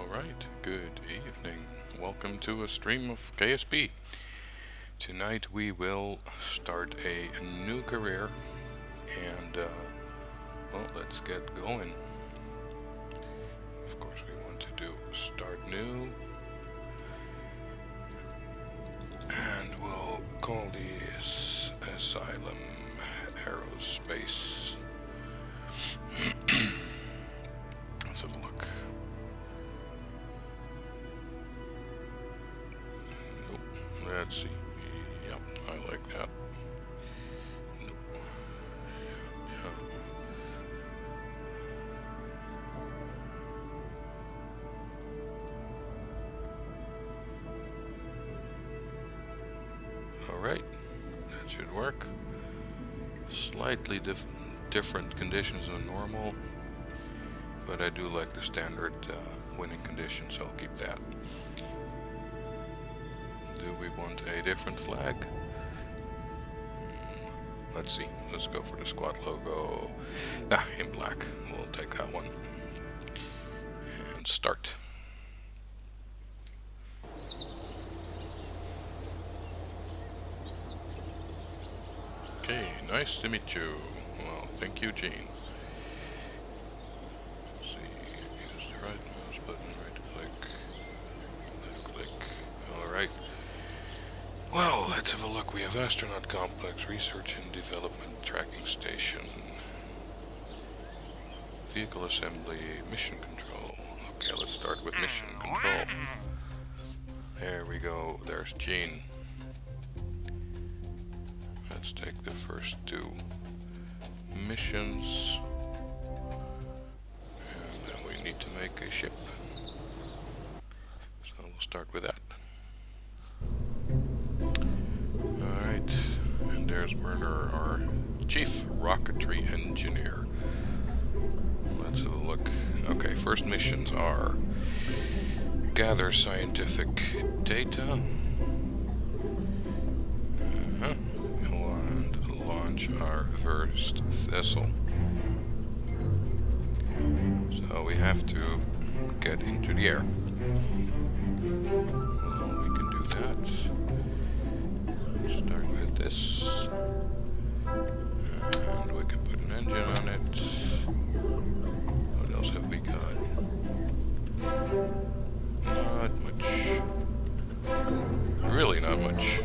Alright, good evening. Welcome to a stream of KSP. Tonight we will start a new career and, well, let's get going. Of course we want to do start new. And we'll call this Asylum Aerospace. Let's have a look. Nope. Let's see. Yep, I like that. Nope. Yeah. Alright, that should work. Slightly different conditions than normal, but I do like the standard winning condition, so I'll keep that. Do we want a different flag? Let's see, let's go for the squad logo. In black, we'll take that one. And start. Okay, nice to meet you. Well, thank you, Gene. Let's see, use the right mouse button, right click, left click. Alright. Well, let's have a look. We have Astronaut Complex, Research and Development Tracking Station, Vehicle Assembly, Mission Control. Okay, let's start with Mission Control. There we go, there's Gene. Let's take the first two missions, and then we need to make a ship, so we'll start with that. Alright, and there's Werner, our chief rocketry engineer. Let's have a look. Okay, first missions are gather scientific data, our first vessel. So we have to get into the air. Well, we can do that. Start with this. And we can put an engine on it. What else have we got? Not much. Really not much.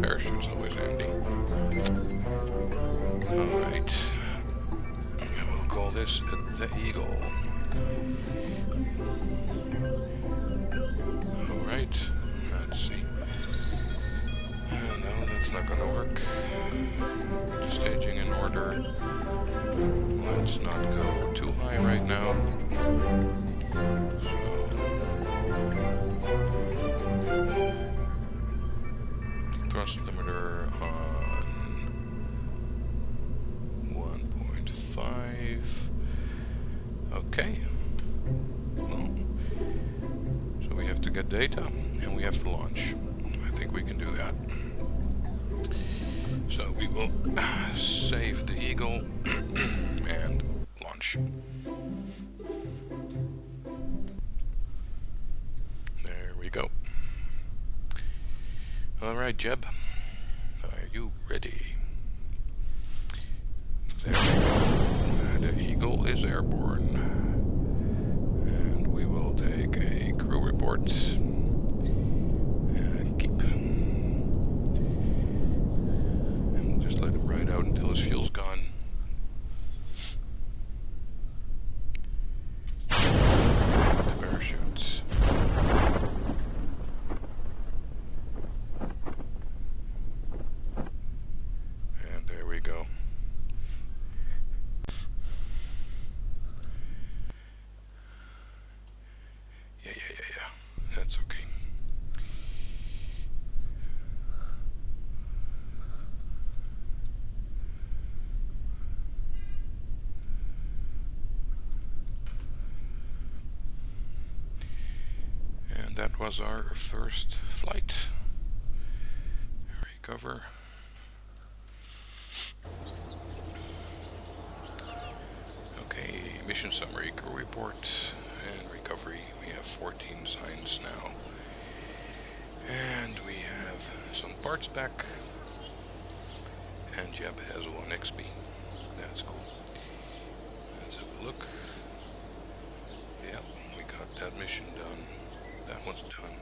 Parachute's always handy. Alright. We'll call this the Eagle. Alright. Let's see. No, that's not gonna work. Put the staging in order. Let's not go too high right now. Thrust limiter on 1.5. Okay. Well, so we have to get data and we have to launch. I think we can do that. So we will save the Eagle and launch. There we go. Alright, Jeb, are you ready? There we go. The Eagle is airborne. And we will take a crew report. Keep. And we'll just let him ride out until his fuel's gone. The parachutes. Go. Yeah. That's okay. And that was our first flight. Recover. mission summary, crew report, and recovery. We have 14 signs now. And we have some parts back. And Jeb has 1 XP. That's cool. Let's have a look. Yep, we got that mission done. That one's done.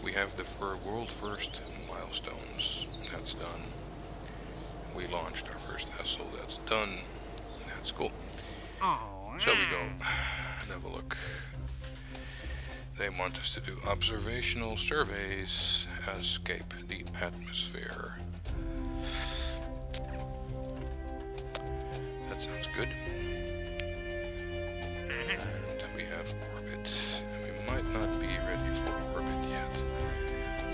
We have the world first milestones. That's done. We launched our first vessel. That's done. That's cool. Shall we go and have a look? They want us to do observational surveys, escape the atmosphere. That sounds good. And we have orbit. We might not be ready for orbit yet.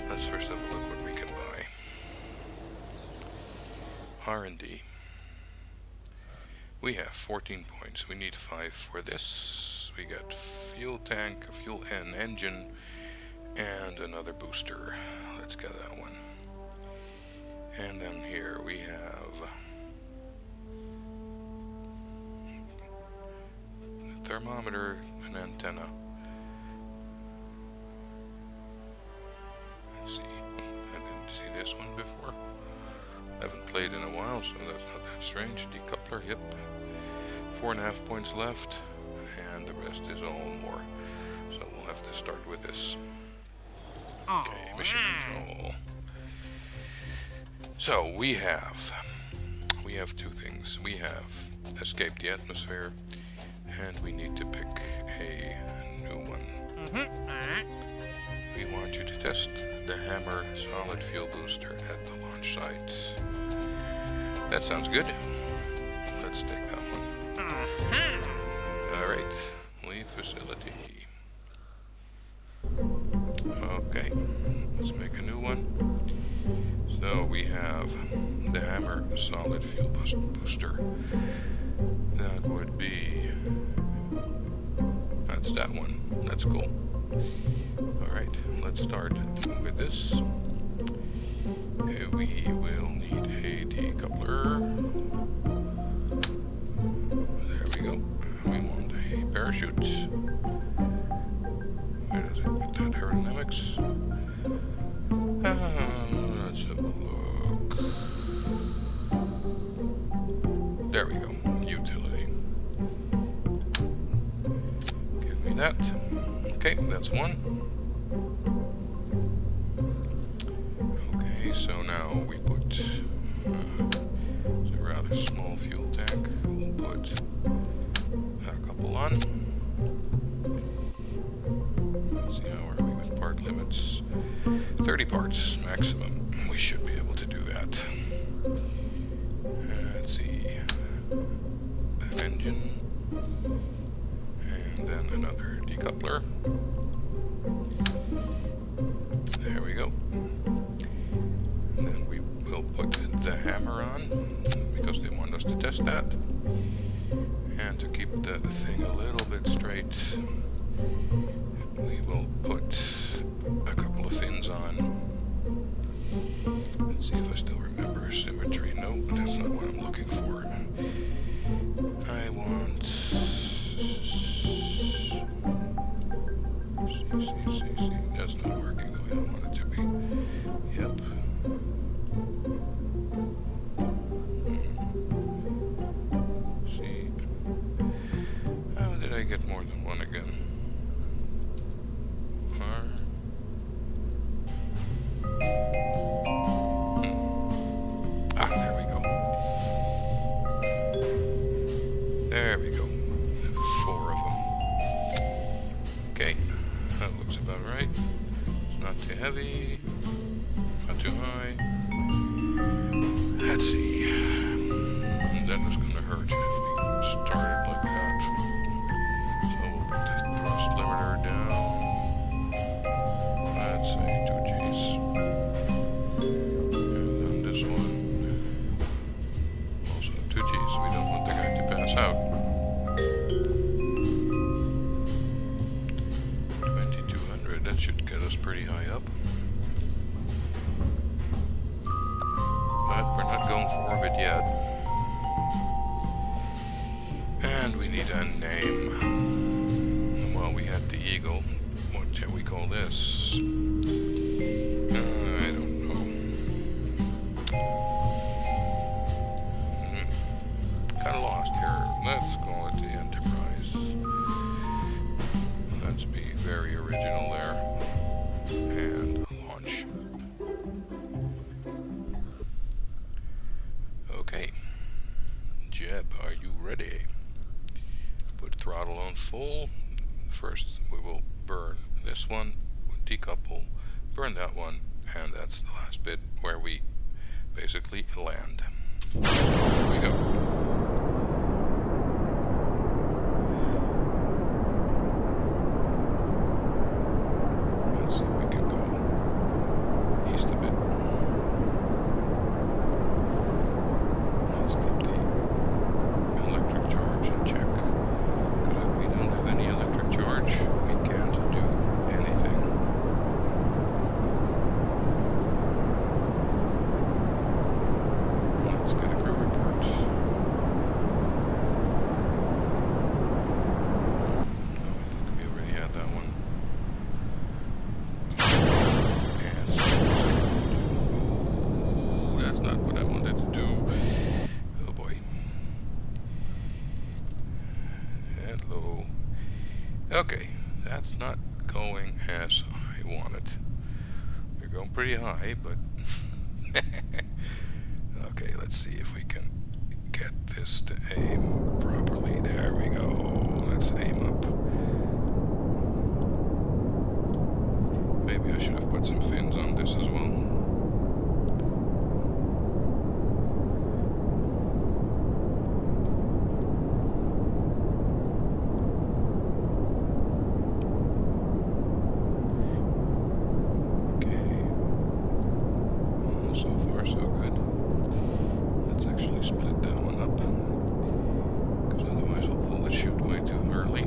Let's first have a look what we can buy. R&D. We have 14 points. We need 5 for this. We got fuel tank, a fuel and engine, and another booster. Let's get that one. And then here we have a thermometer, an antenna. Let's see. I didn't see this one before. I haven't played in a while, so that's not that strange. Decoupler, yep. 4.5 points left, and the rest is all more. So we'll have to start with this. Okay, mission control. So we have 2 things. We have escaped the atmosphere, and we need to pick a new one. We want you to test the Hammer solid fuel booster at the launch site. That sounds good. Let's take that one. Alright, leave facility. Okay, let's make a new one. So we have the Hammer solid fuel booster. That would be... that's that one. That's cool. Alright, let's start with this. We will need a decoupler. There we go. We want a parachute. Where does it put that? Aerodynamics. Let's have a look. There we go. Utility. Give me that. Okay, that's one. Okay, so now we put it's a rather small fuel tank. We'll put a couple on. Let's see, how are we with part limits? 30 parts maximum. We should be able to do that. Let's see. An engine. And then another decoupler. There we go. And then we will put the hammer on, because they want us to test that. And to keep the thing a little bit straight, we will put a couple of fins on. Let's see if I still remember symmetry. No, that's not what I'm looking for. I want... See, that's not working the way I want it to be. Yep. See. How did I get more than one again? R. Ah, there we go. There we go. 4 of them. Okay. That looks about right. It's not too heavy, not too high. Let's see. That is going to hurt if we started like that. So we'll put a name. Well, we had the eagle. What shall we call this? I don't know. Kind of lost here. Let's call it the Enterprise. Let's be very original there. And launch. Okay. Jeb, are you ready? Put throttle on full. First, we will burn this one, decouple, burn that one, and that's the last bit where we basically land. So here we go. Let's see if we can go east a bit. Let's keep the electric charge in check. Because if we don't have any electric charge, we can't do anything. Let's get a crew report. No, I think we already had that one. And second engine. Ooh, that's not what I wanted to do. Oh boy. Hello. Okay, that's not going as I wanted. We're going pretty high, but okay, let's see if we can get this to aim properly. There we go. Let's aim up. Maybe I should have put some fins on this as well. So far, so good. Let's actually split that one up, because otherwise we'll pull the chute way too early.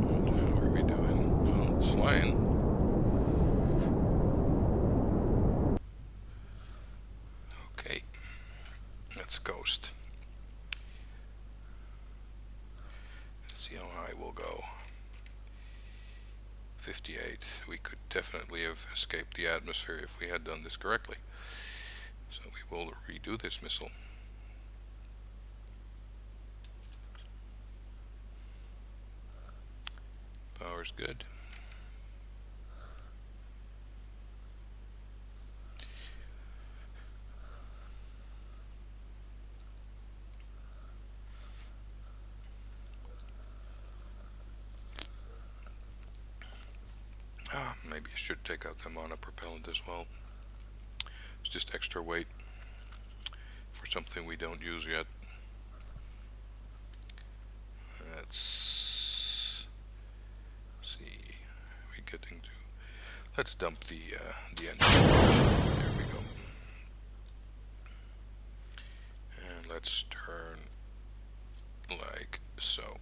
And how are we doing? Well, it's flying. Okay. Let's coast. Let's see how high we'll go. 58. We could definitely have escaped the atmosphere if we had done this correctly. So we will redo this missile. Power's good. Maybe you should take out the monopropellant as well. It's just extra weight for something we don't use yet. Let's see. Are we getting to? Let's dump the engine part. There we go. And let's turn like so.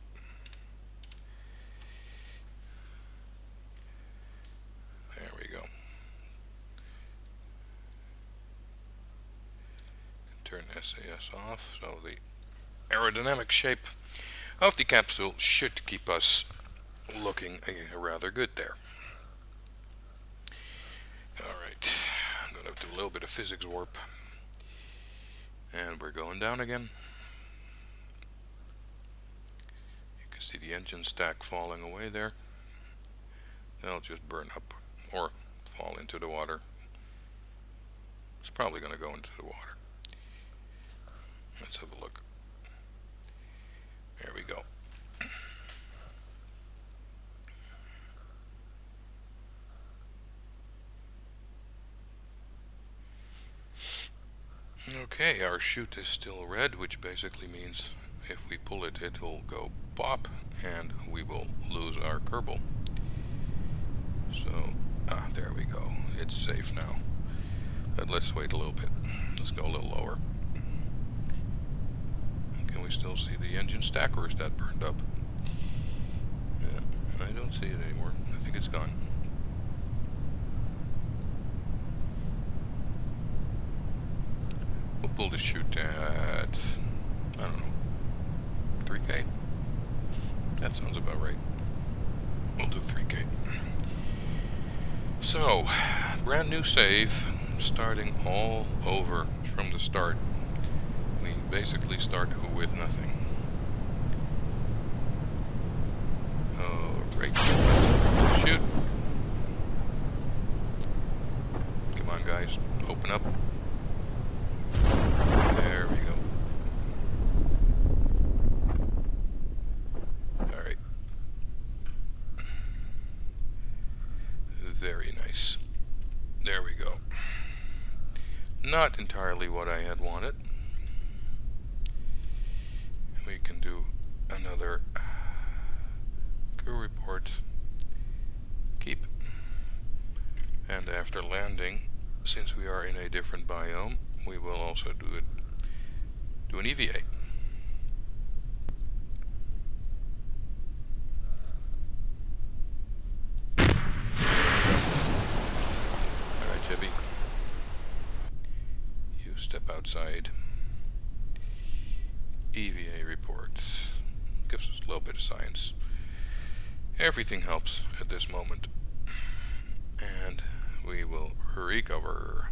There we go. Turn SAS off, so the aerodynamic shape of the capsule should keep us looking rather good there. Alright, I'm going to do a little bit of physics warp. And we're going down again. You can see the engine stack falling away there. They'll just burn up or fall into the water. It's probably going to go into the water. Let's have a look. There we go. Okay, our chute is still red, which basically means if we pull it, it will go pop, and we will lose our Kerbal. So, there we go. It's safe now. But let's wait a little bit. Let's go a little lower. Can we still see the engine stack, or is that burned up? Yeah. I don't see it anymore. I think it's gone. We'll pull the chute at, I don't know, 3K? That sounds about right. We'll do 3K. So, brand new save, starting all over from the start. We basically start with nothing. Alright, let's shoot. Come on guys, open up. There we go. Alright. Very nice. There we go. Not entirely what I had wanted. We can do another crew report. Keep. And after landing, since we are in a different biome, we will also do an EVA. Alright, Jebby. You step outside. EVA report. Gives us a little bit of science. Everything helps at this moment. And we will recover.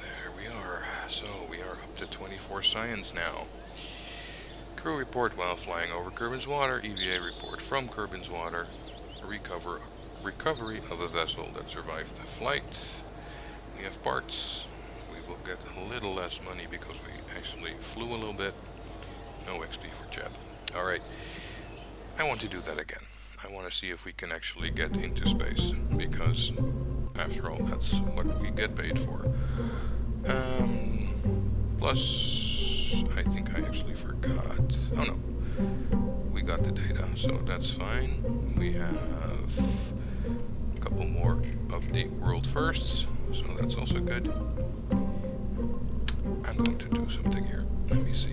There we are. So we are up to 24 science now. Crew report while flying over Kerbin's water. EVA report from Kerbin's water. Recovery of a vessel that survived the flight. We have parts. We will get a little less money because we actually flew a little bit. No XP for Jeb. Alright. I want to do that again. I want to see if we can actually get into space, because after all, that's what we get paid for. Plus, I think I actually forgot. Oh no, we got the data, so that's fine. We have a couple more of the world firsts, so that's also good. I'm going to do something here. Let me see.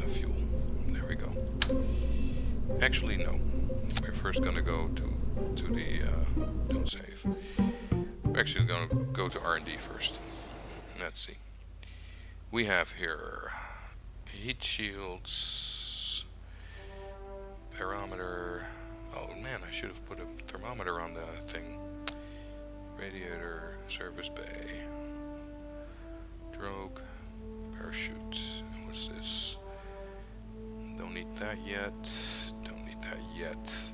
Fuel. There we go. Actually, no. We're first gonna go to the don't save. We're actually gonna go to R&D first. Let's see. We have here heat shields, barometer. Oh man, I should have put a thermometer on the thing. Radiator, service bay, drogue, parachute. What's this? Don't need that yet. Don't need that yet.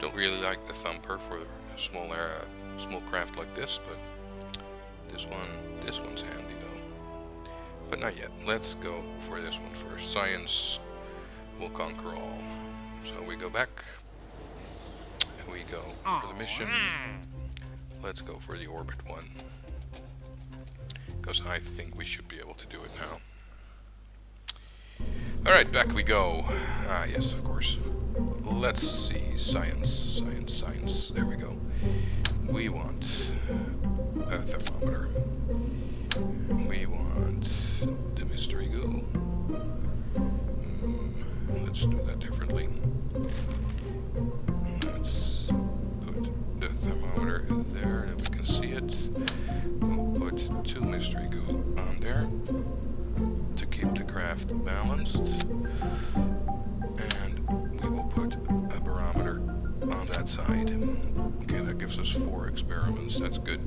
Don't really like the thumper for a small craft like this, but this one's handy though. But not yet. Let's go for this one first. Science will conquer all. So we go back. And we go for the mission. Let's go for the orbit one. Because I think we should be able to do it now. Alright, back we go. Ah, yes, of course. Let's see. Science. There we go. We want a thermometer. We want the mystery goo. Let's do that differently. Let's put the thermometer in there and we can see it. We'll put 2 mystery goo on there to keep the craft balanced. And we will put a barometer on that side. Okay, that gives us 4 experiments. That's good.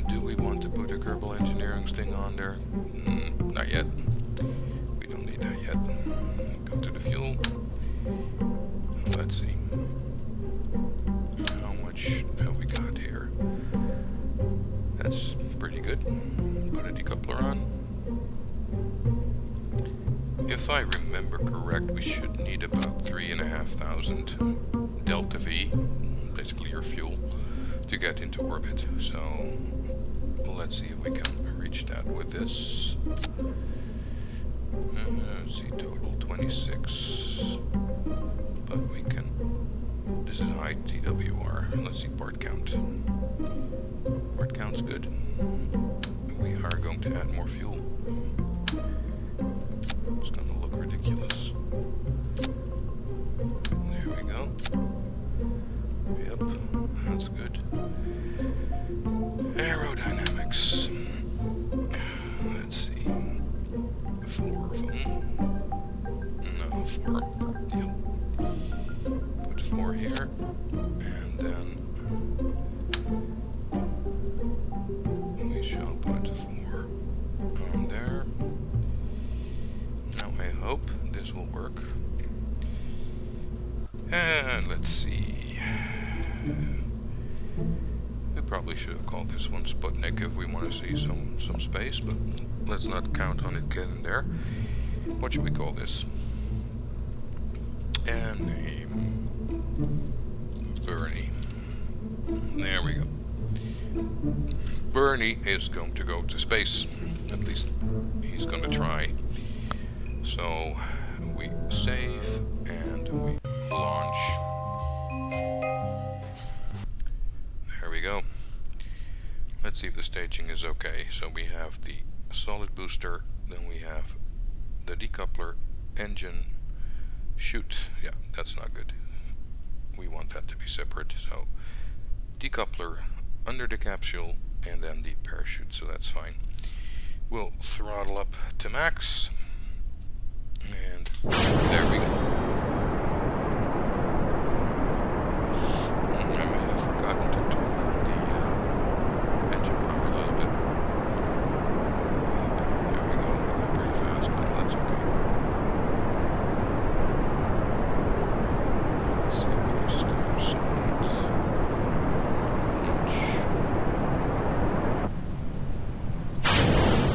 Do we want to put a Kerbal Engineering thing on there? Not yet. We don't need that yet. Go to the fuel. Let's see. How much have we got here? That's pretty good. Put a decoupler on. If I remember correct, we should need about 3,500 delta V, basically your fuel, to get into orbit. So let's see if we can reach that with this. Let's see, total 26. But we can. This is high TWR. Let's see, part count. Part count's good. We are add more fuel. It's gonna look ridiculous. There we go. Yep, that's good. Aerodynamics. Let's see. 4 of them. No, 4. Yep. Put 4 here. And then we shall put 4 on there. Now I hope this will work. And let's see. We probably should have called this one Sputnik if we want to see some space, but let's not count on it getting there. What should we call this? And name Bernie. There we go. Bernie is going to go to space. At least he's going to try. So we save and we launch. There we go. Let's see if the staging is okay. So we have the solid booster, then we have the decoupler, engine, chute. Yeah, that's not good. We want that to be separate. So decoupler under the capsule and then the parachute, so that's fine. We'll throttle up to max. And there we go. I may have forgotten to turn on the engine power a little bit. There we go. We go pretty fast, but that's okay. Let's see if we can steer sides. Launch.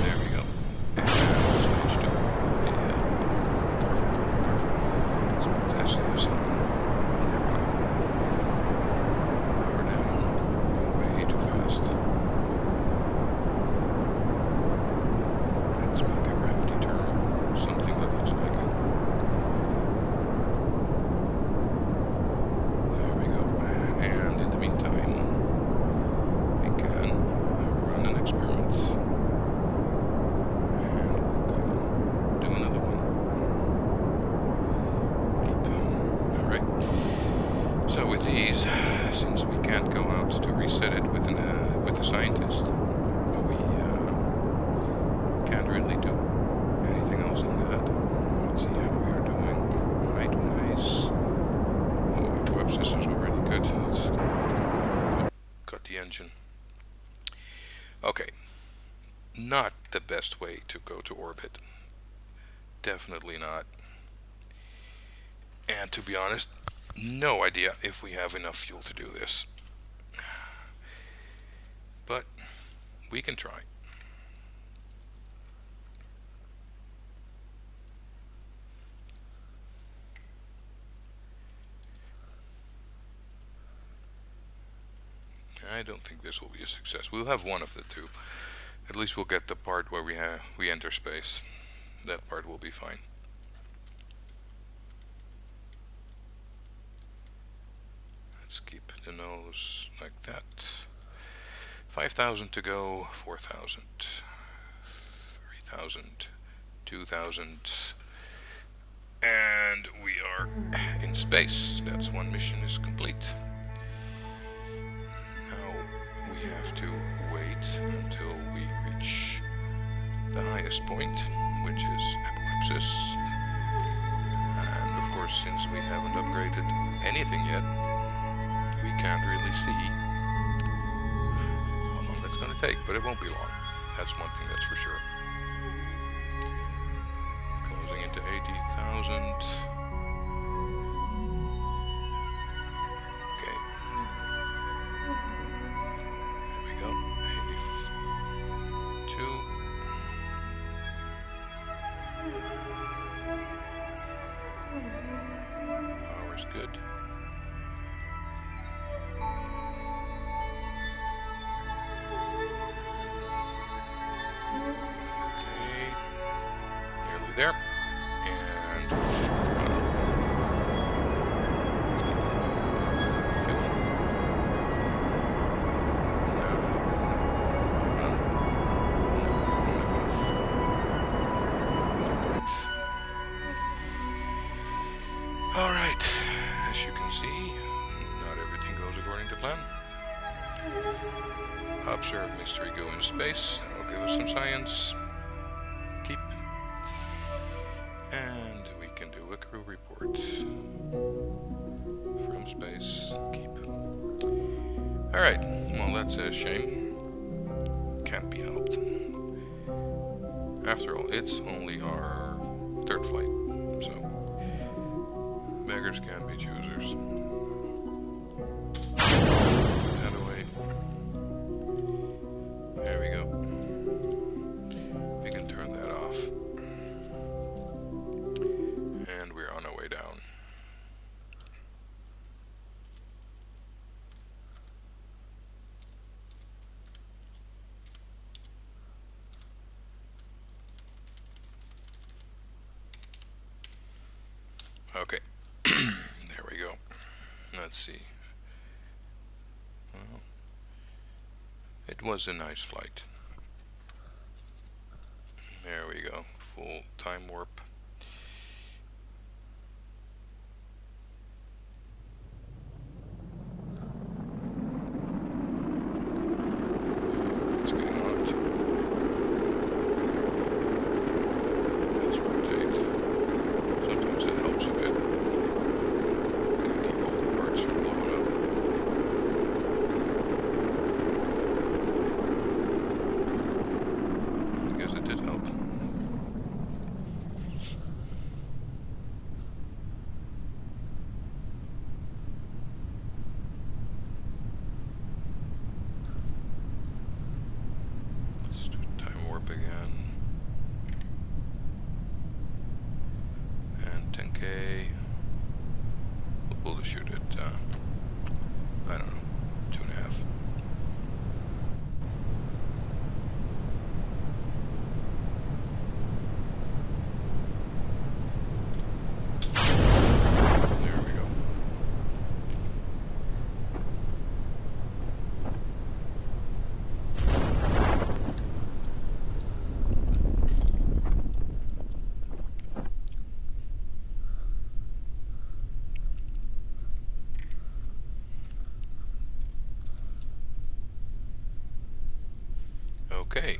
There we go. And stage 2. Let's put SES on. There we go. Power down. Going way too fast. Let's make a gravity turn. Something that looks like it. There we go. And in the meantime, we can run an experiment. And we can do another one. Alright. So with these, since we can't go out to reset it with a scientist, we can't really do anything else on that. Let's see how we are doing height-wise. Oh, the web scissors are really good. Let's cut the engine. Okay. Not the best way to go to orbit. Definitely not. And to be honest, no idea if we have enough fuel to do this. But we can try. I don't think this will be a success. We'll have one of the two. At least we'll get the part where we enter space. That part will be fine. Let's keep the nose like that. 5,000 to go, 4,000, 3,000, 2,000, and we are in space. That's one mission is complete. Now we have to wait until we reach the highest point, which is Apoapsis. And of course, since we haven't upgraded anything yet, we can't really see how long that's going to take, but it won't be long. That's one thing that's for sure. Closing into 80,000. Okay. There we go. 82. Power's good. There, and throttle. Let's keep on fuel. No. Observe mystery go in space. That'll give us some science. Keep. And we can do a crew report. From space. Keep. Alright, well that's a shame. Can't be helped. After all, it's only our third flight, so beggars can't be choosers. Put that away. There we go. We can turn that off. And we're on our way down. Okay, there we go. Let's see. Well, it was a nice flight. There we go. Full time warp. It's getting hot. Let's rotate. Sometimes it helps a bit. Can keep all the parts from blowing up. I guess it did help. Let's do time warp again. And 10K. We'll pull the chute at, I don't know, 2.5. There we go. Okay.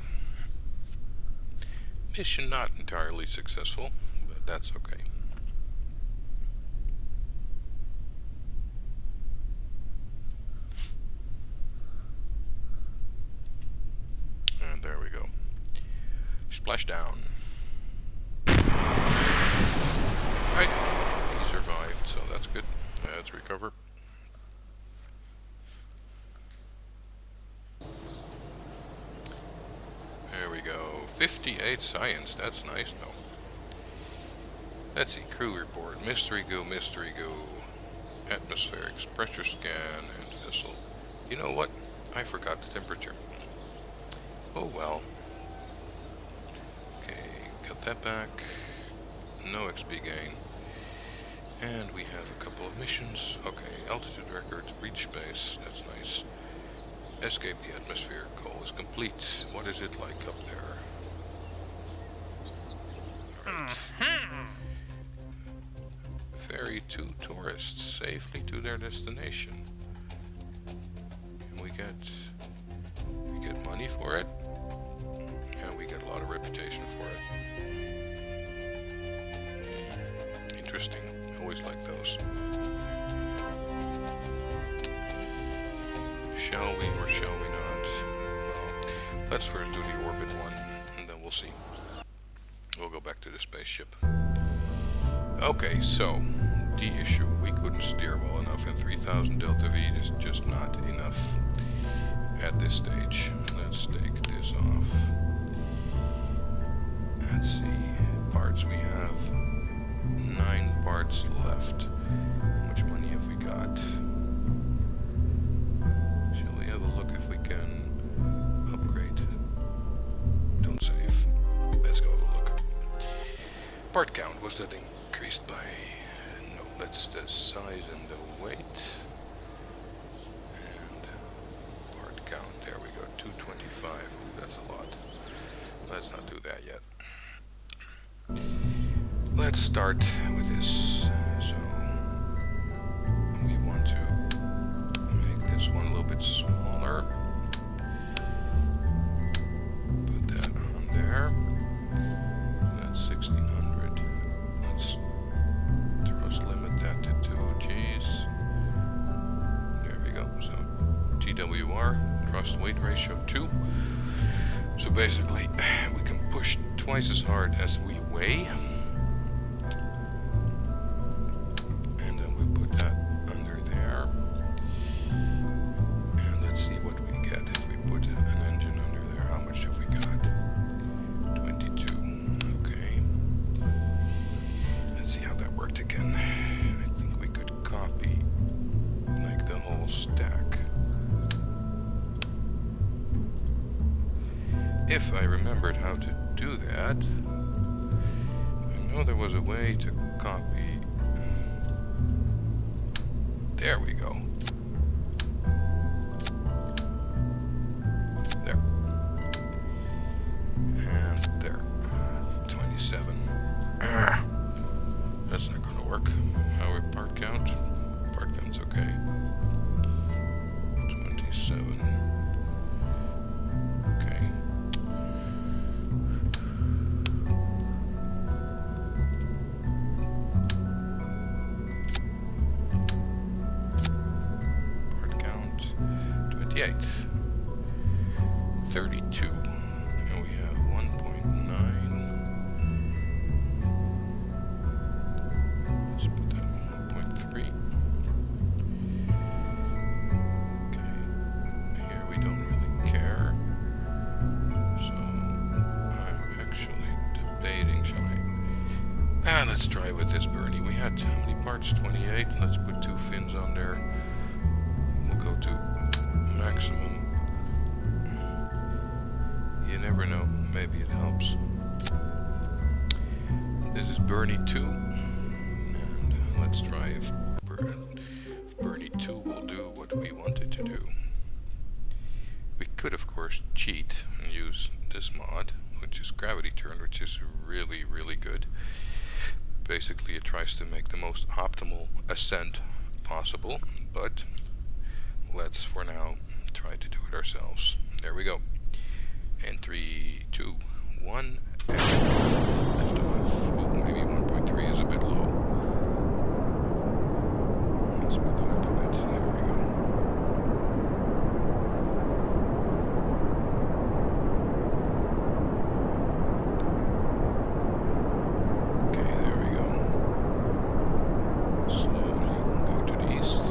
Mission not entirely successful, but that's okay. And there we go. Splashdown. Right. He survived, so that's good. Let's recover. There we go. 58 science. That's nice, though. Let's see. Crew report. Mystery go, mystery go. Atmospherics, pressure scan, and vessel. You know what? I forgot the temperature. Oh well. Okay, got that back. No XP gain. And we have a couple of missions. Okay, altitude record, reach space. That's nice. Escape the atmosphere. Goal is complete. What is it like up there? Alright. Ferry 2 tourists safely to their destination. And we get money for it. And we get a lot of reputation for it. Interesting. Always like those. Shall we or shall we not? Well, let's first do the orbit one, and then we'll see. We'll go back to the spaceship. Okay, so, the issue. We couldn't steer well enough, and 3000 delta V is just not enough at this stage. Let's take this off. Let's see. Parts we have. 9 parts left. How much money have we got? Shall we have a look if we can upgrade? Don't save. Let's go have a look. Part count, was that increased by... No, that's the size and the weight. And part count, there we go, 225. Ooh, that's a lot. Let's not do that yet. Let's start with this. So we want to make this one a little bit smaller. basically, we can push twice as hard as we weigh. And then we put that under there. And let's see what we get if we put an engine under there. How much have we got? 22. Okay. Let's see how that worked again. I think we could copy like the whole stack. If I remembered how to do that. I know there was a way to copy. There we go. There. And there. 27. That's not gonna work. Our part count? Part count's okay. 27. Okay. Part count 28. 32. And we have 1.9. Let's put that 1.3. Okay. Here we don't really care. So I'm actually debating, shall I? Let's try with this Bernie. We had how many parts? 28. Let's put 2 fins on there. We'll go to maximum. You never know. Maybe it helps. This is Bernie 2. And let's try if Bernie 2 will do what we want it to do. We could, of course, cheat and use this mod, which is gravity turn, which is really, really good. Basically, it tries to make the most optimal ascent possible, but let's, for now, try to do it ourselves. There we go. And 3, 2, 1, and lift off. Oh, maybe 1.3 is a bit low. Let's build it up a bit. There we go. Okay, there we go. Slowly go to the east.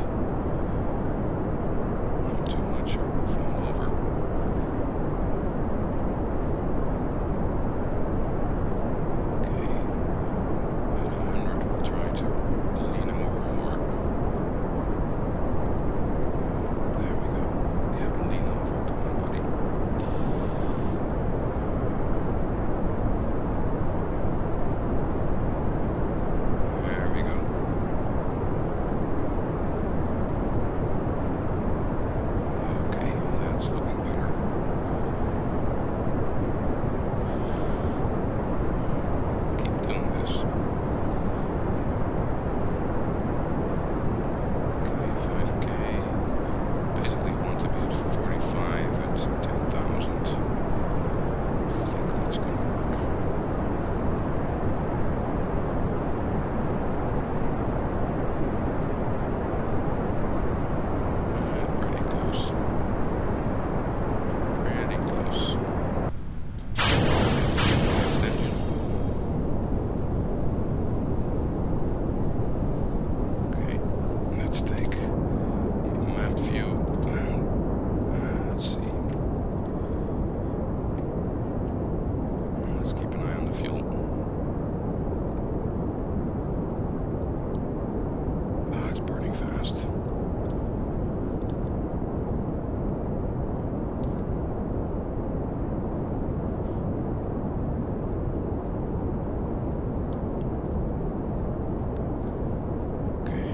Not too much or we'll fall over. Okay. At 100 we'll try to lean over more. There we go. Yeah, lean over. Come on, buddy. There we go. Okay, that's looking better. Keep doing this. Okay, 5K. Basically want to be at 45 at 10,000. I think that's gonna work. Pretty close. Pretty close. Next engine. Okay, let's take map view. Let's see. Let's keep an eye on the fuel. Oh, it's burning fast. Okay.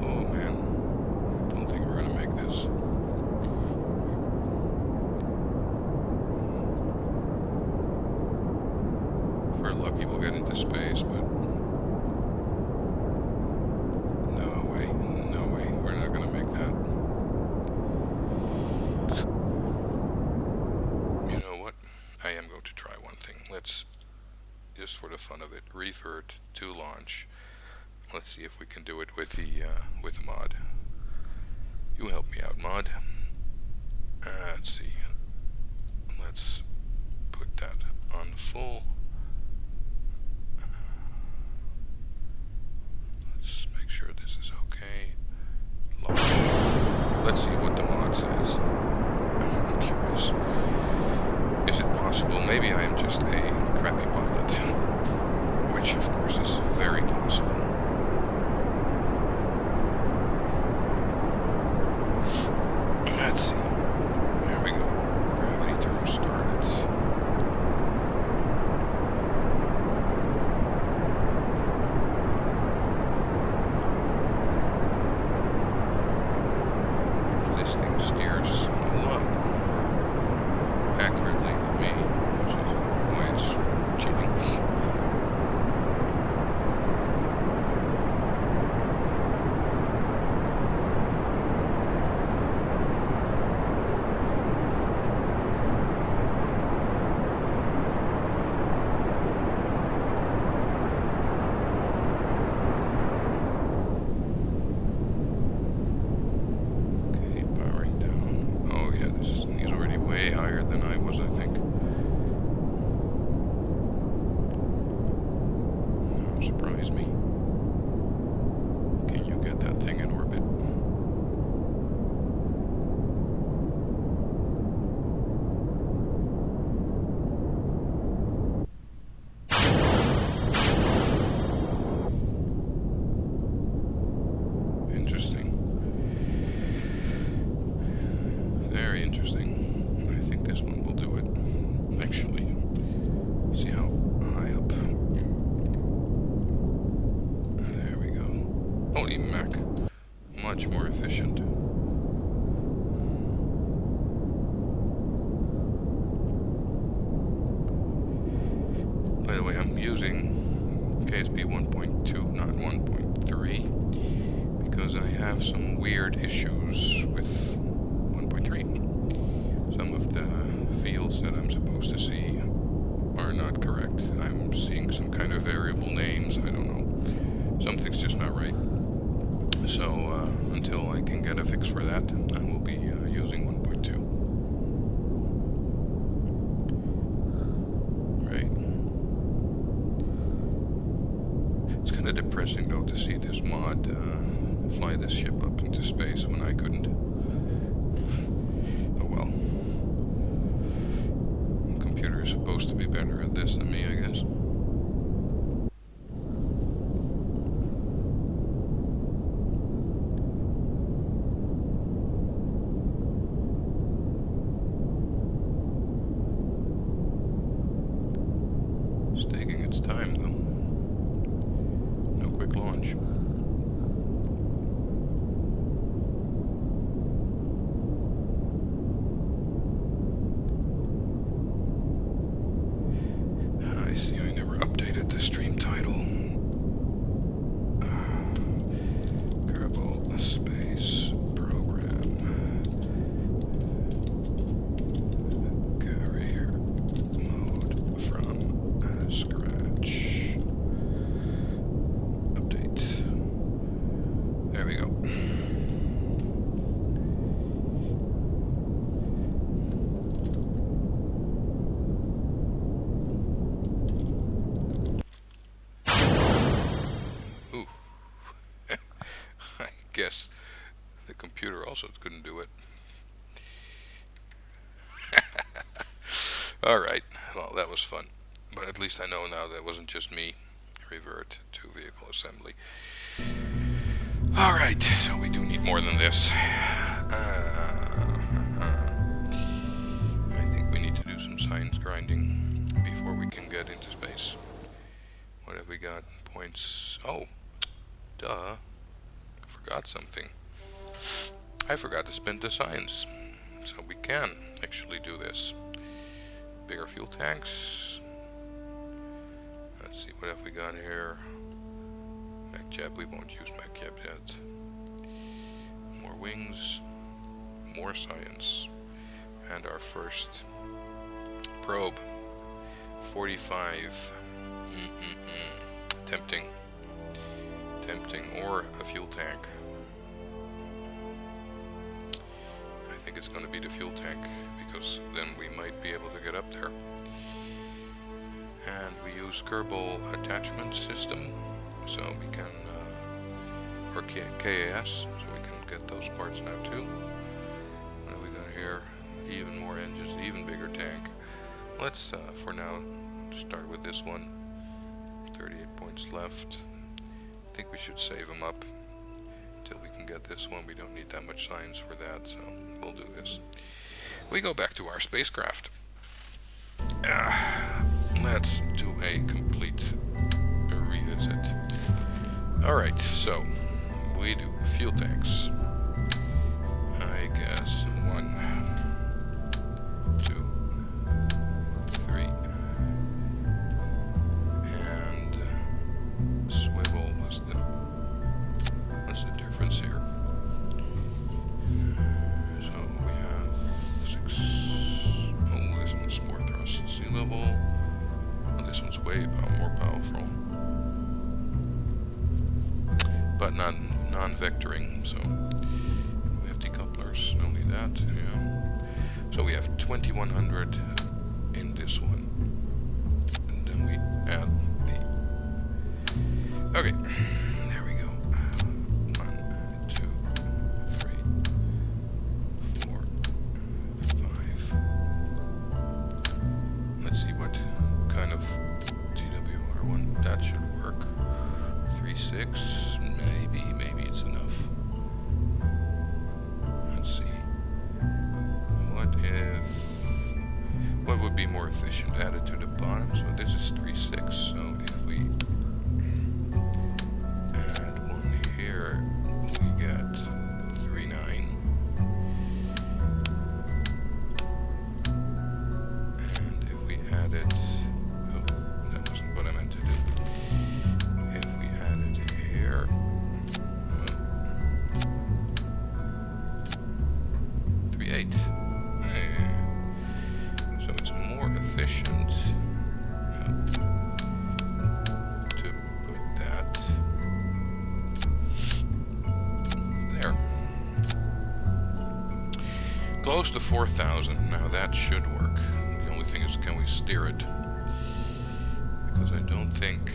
Oh man, I don't think we're gonna make this. If we're lucky, we'll get into space, but no way, no way, we're not gonna make that. You know what? I am going to try one thing. Let's, just for the fun of it, revert to launch let's see if we can do it with the mod. You help me out, mod. Let's see. Let's put that on full. Let's make sure this is okay. Launch. Let's see what the mod says. I'm curious. Is it possible? Maybe I am just a crappy pilot, which of course is very possible. Let's see. There we go. Gravity turn started. This thing steers a lot more accurately than me, which is why it's cheating. Higher than I was, I think. No, surprise me. Can you get that thing in orbit? Interesting. Very interesting. I think this one will do it. Actually, see how high up. There we go. Holy mac. Much more efficient. By the way, I'm using KSP 1.2, not 1.3, because I have some weird issues with 1.3. Some of the fields that I'm supposed to see are not correct. I'm seeing some kind of variable names. I don't know. Something's just not right. So until I can get a fix for that, I will be using 1.2. Right. It's kind of depressing though to see this mod fly this ship up into space when I couldn't. Oh well. The computer is supposed to be better at this than me, I guess. It's taking its time though. No quick launch. I see I never updated the stream title. Kerbal Space Program. Carrier mode from scratch. Update. There we go. Ooh. I guess the computer also couldn't do it. Alright, well that was fun. But at least I know now that it wasn't just me. Revert to vehicle assembly. Alright, so we do need more than this. I think we need to do some science grinding before we can get into space. What have we got? Points. Oh, duh. I forgot something. I forgot to spend the science. So we can actually do this. Bigger fuel tanks. Let's see, what have we got here? MacJab, we won't use MacJab yet. More wings. More science. And our first probe. 45. Tempting. tempting, or a fuel tank. I think it's going to be the fuel tank, because then we might be able to get up there. And we use Kerbal attachment system, so we can, or KAS, so we can get those parts now too. What have we got here? Even more engines, even bigger tank. Let's, for now, start with this one. 38 points left. I think we should save them up until we can get this one. We don't need that much science for that, so we'll do this. We go back to our spacecraft. Let's do a complete revisit. Alright, so we do fuel tanks. I guess 1, 2, 3. And swivel was what's the difference here? So we have 6. Oh, this one's more thrust sea level. Oh, this one's way more powerful. But non-vectoring, so we have decouplers, only that, yeah. So we have 2100 in this one. And then we add the... Okay, there we go. 1, 2, 3, 4, 5. Let's see what kind of TWR one that should work. 3, 6. Maybe it's enough. Let's see. What would be more efficient? Add it to the bottom. So this is 3, 6. So if we add one here, we get 3, 9. And if we add it, oh, that wasn't what I meant to do. If we add it here, 8. So it's more efficient to put that there. Close to 4,000. Now that should work. The only thing is, can we steer it? Because I don't think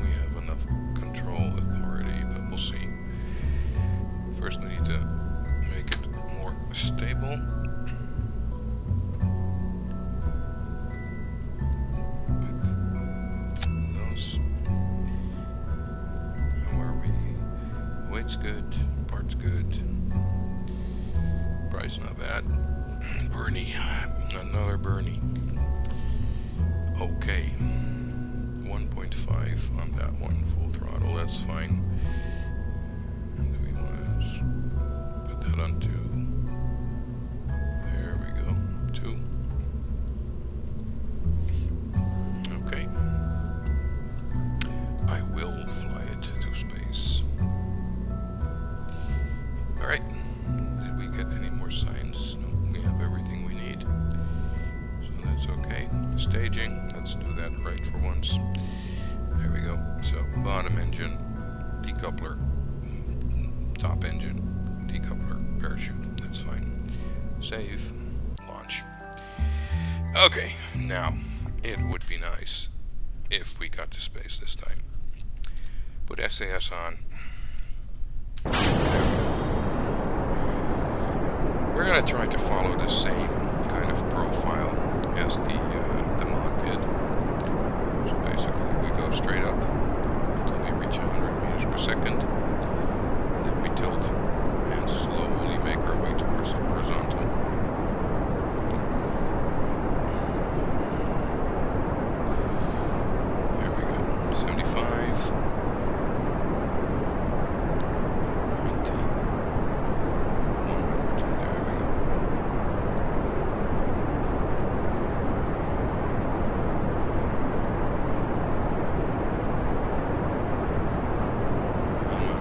we have enough control authority, but we'll see. First we need to make it more stable. With those. How are we? Weight's good, part's good. Price not bad. Bernie. Another Bernie. Okay. 1.5 on that one, full throttle, that's fine. And do we want to put that on 2? There we go, 2. Okay. I will fly it to space. Alright. Did we get any more science? No, we have everything we need. So that's okay. Staging, let's do that right for once. There we go. So, bottom engine, decoupler, top engine, decoupler, parachute. That's fine. Save, launch. Okay, now, it would be nice if we got to space this time. Put SAS on. We're going to try to follow the same kind of profile as the mod did. So basically we go straight up until we reach 100 meters per second, and then we tilt and slowly make our way towards the horizontal. There we go. 75. 90. 100. There we go. Come on.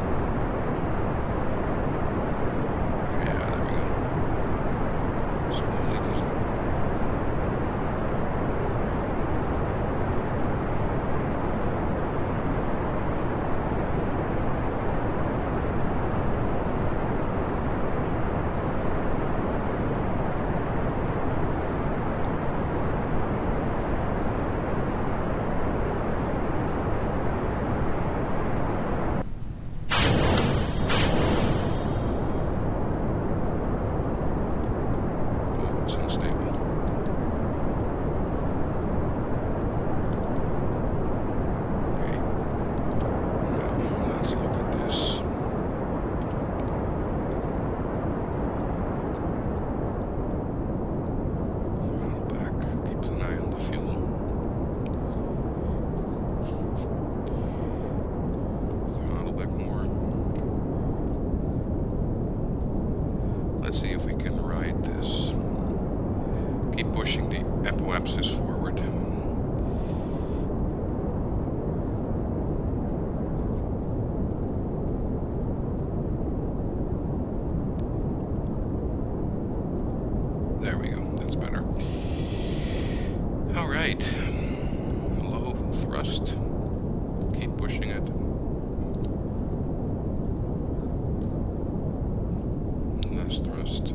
Mass thrust.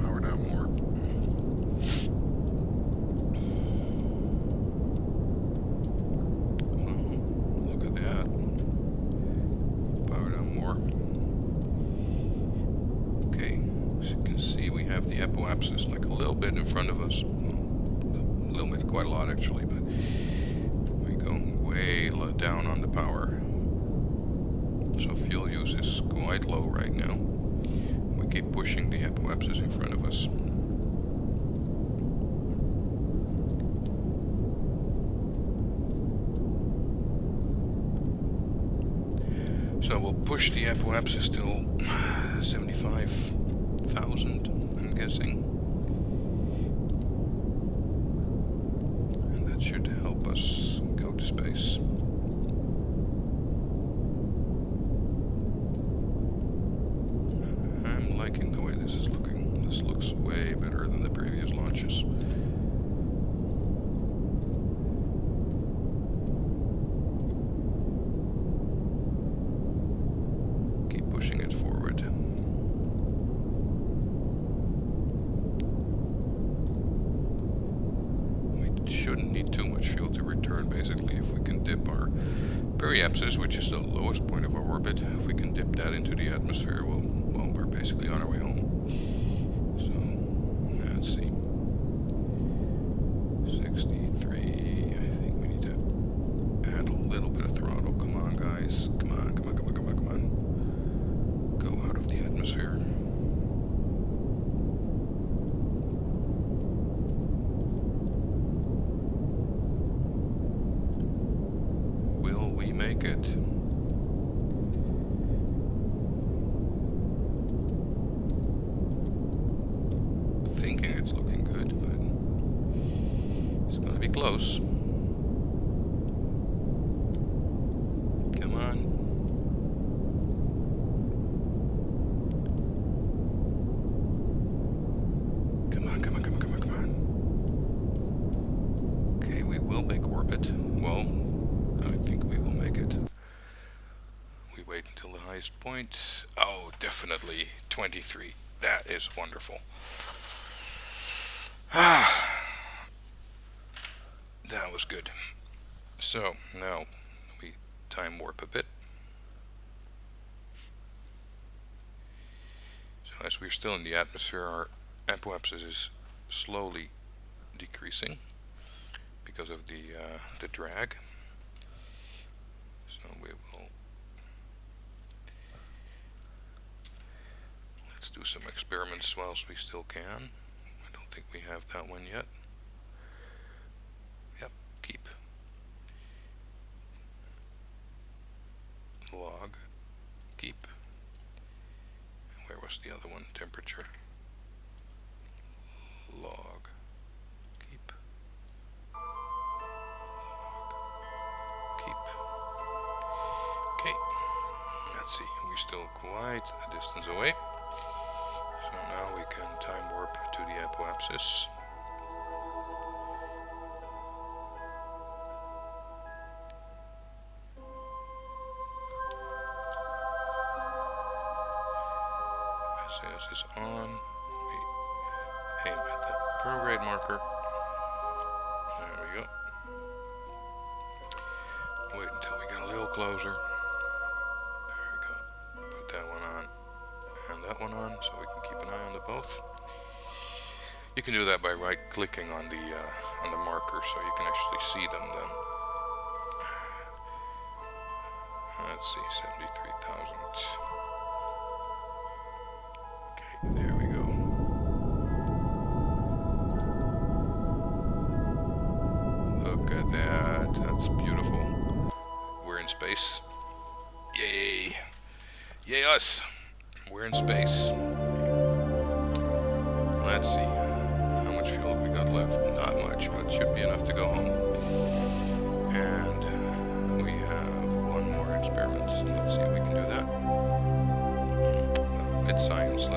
Power down more. Oh, look at that. Power down more. Okay, as you can see, we have the apoapsis like a little bit in front of us. Well, a little bit, quite a lot actually, but we go way down on the power. So fuel use is quite low right now. We keep pushing the apoapsis in front of us. So we'll push the apoapsis till 75,000, I'm guessing. And that should help us go to space. I'm liking the way this is looking. This looks way better than the previous launches. Keep pushing it forward. We shouldn't need too much fuel to return, basically, if we can dip our periapsis, which is the lowest point of our orbit. If we can dip that into the atmosphere, well, we're basically on our way home. So, let's see. 63. I think we need to add a little bit of throttle. Come on, guys. Come on. Go out of the atmosphere. Will we make it? Thinking it's looking good, but it's gonna be close. Come on. Come on. Okay, we will make orbit. Well, I think we will make it. We wait until the highest point. Oh, definitely 23. That is wonderful. That was good. So now we time warp a bit. So as we're still in the atmosphere, our apoapsis is slowly decreasing because of the drag. So we will, let's do some experiments whilst we still can. I don't think we have that one yet. Yep, keep. Log, keep. Where was the other one? Temperature. Log, keep. Log, keep. Okay, let's see. We're still quite a distance away. So now we can time warp to the apoapsis. SAS is on. We aim at the prograde marker. There we go. Wait until we get a little closer. There we go. Put that one on and that one on, so we can keep an eye on the both. You can do that by right-clicking on the marker, so you can actually see them then. Let's see, 73,000. There we go. Look at that. That's beautiful. We're in space. Yay. Yay us. We're in space. Let's see. How much fuel have we got left? Not much, but should be enough to go home. And we have one more experiment. Let's see if we can do that. It's science.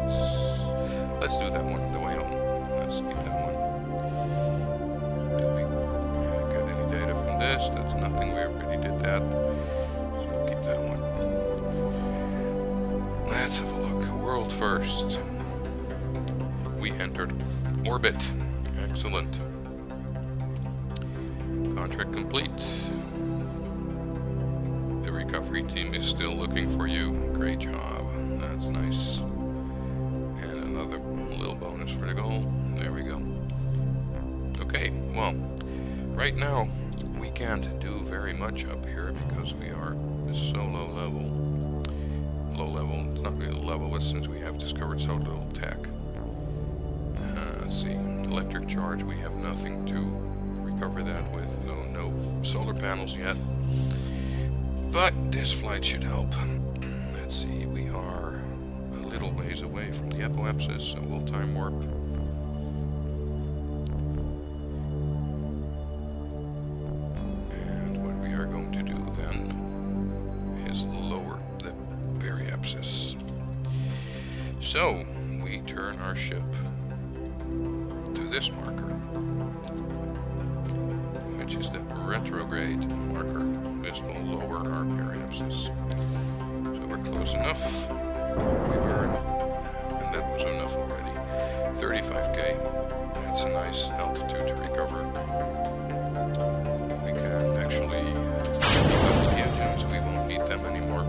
Let's do that one on the way home. Let's keep that one. Do we get any data from this. That's nothing. We already did that. So we'll keep that one. Let's have a look. World first. We entered orbit. Excellent. Contract complete. The recovery team is still looking for you. Great job. That's nice. And another little bonus for the goal. There we go. Okay, well, right now we can't do very much up here because we are so low level. Low level, it's not really level, but since we have discovered so little tech. Let's see, electric charge, we have nothing to recover that with, so no solar panels yet. But this flight should help. Let's see, we are a little ways away from the apoapsis, so we'll time warp. And what we are going to do then is lower the periapsis. So, we turn our ship to this marker, which is the retrograde marker. This will lower our periapsis. So we're close enough. We burn, and that was enough already. 35k. That's a nice altitude to recover. We can actually pick up the engines. We won't need them anymore.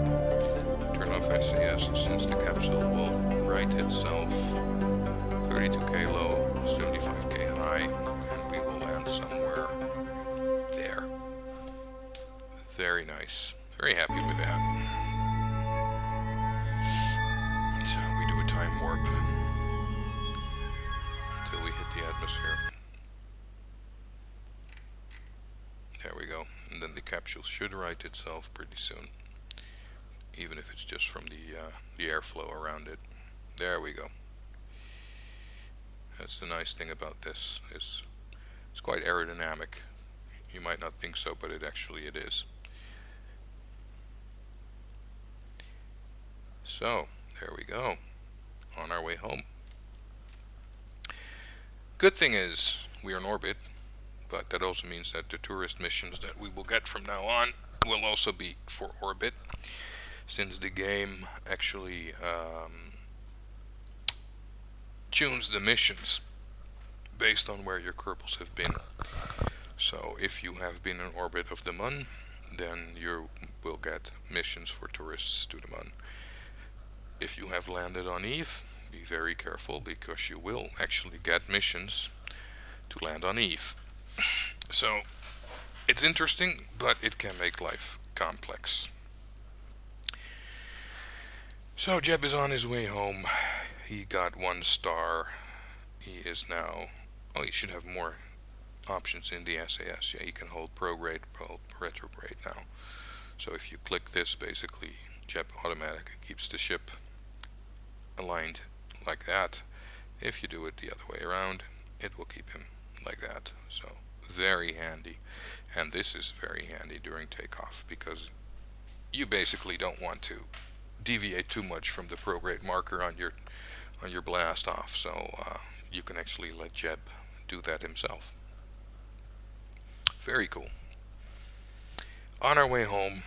Turn off SAS since the capsule will right itself. 32k low, 75k high, and we will land somewhere there. Very nice. Very happy with that. So we do a time warp until we hit the atmosphere. There we go. And then the capsule should right itself pretty soon, even if it's just from the airflow around it. There we go. That's the nice thing about this, is it's quite aerodynamic. You might not think so, but it is. So, there we go. On our way home. Good thing is, we are in orbit, but that also means that the tourist missions that we will get from now on will also be for orbit, since the game actually tunes the missions based on where your Kerbals have been. So if you have been in orbit of the Mun, then you will get missions for tourists to the Mun. If you have landed on Eve, be very careful, because you will actually get missions to land on Eve. So it's interesting, but it can make life complex. So Jeb is on his way home. He got 1 star. He is now, oh, he should have more options in the SAS. Yeah, he can hold prograde, hold retrograde now. So if you click this, basically Jeb automatically keeps the ship aligned like that. If you do it the other way around, it will keep him like that. So very handy. And this is very handy during takeoff, because you basically don't want to deviate too much from the prograde marker on your blast off. So you can actually let Jeb do that himself. Very cool. On our way home,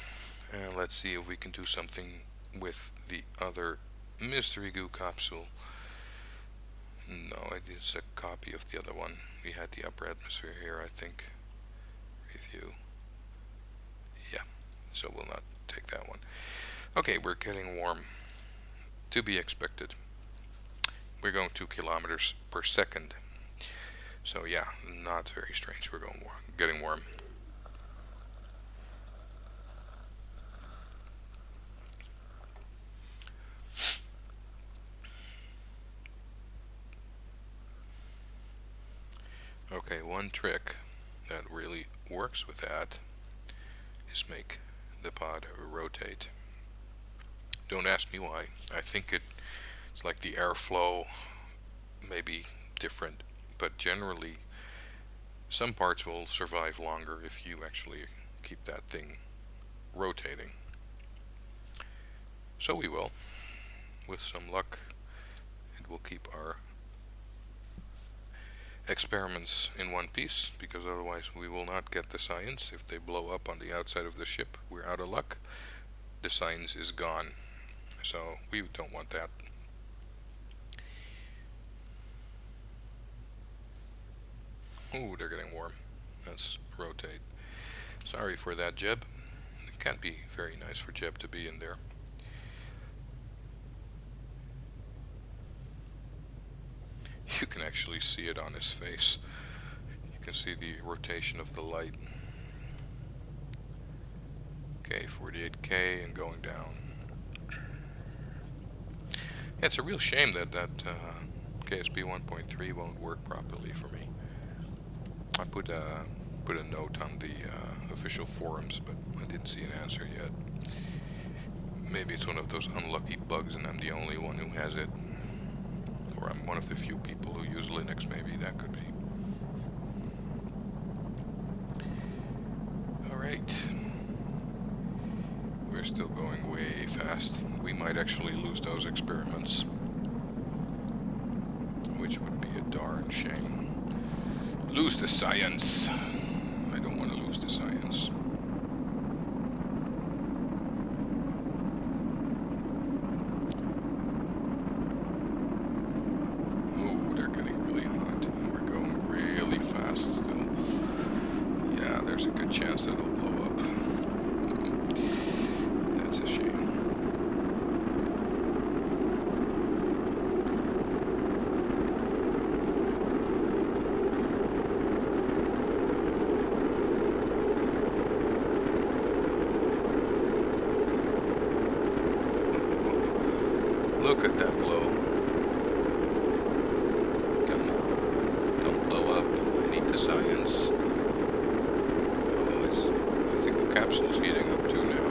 and let's see if we can do something with the other mystery goo capsule. No, it's a copy of the other one. We had the upper atmosphere here, I think. Review. Yeah, so we'll not take that one. Okay, we're getting warm. To be expected. We're going 2 kilometers per second. So yeah, not very strange. We're going warm, getting warm. Okay, one trick that really works with that is make the pod rotate. Don't ask me why. I think it's like the airflow, maybe different, but generally some parts will survive longer if you actually keep that thing rotating. So we will. With some luck, it will keep our experiments in one piece, because otherwise we will not get the science. If they blow up on the outside of the ship, we're out of luck. The science is gone. So we don't want that. Ooh, they're getting warm. Let's rotate. Sorry for that, Jeb. It can't be very nice for Jeb to be in there. You can actually see it on his face. You can see the rotation of the light. Okay, 48K and going down. Yeah, it's a real shame that KSP 1.3 won't work properly for me. I put a note on the official forums, but I didn't see an answer yet. Maybe it's one of those unlucky bugs and I'm the only one who has it. Or I'm one of the few people who use Linux, maybe that could be. Alright. We're still going way fast. We might actually lose those experiments, which would be a darn shame. Lose the science. I don't want to lose the science. Oh, they're getting really hot, and we're going really fast still. Yeah, there's a good chance that it'll blow up. That's a shame. Look at that glow. Come on, don't blow up. I need the science. Oh, I think the capsule is heating up too now.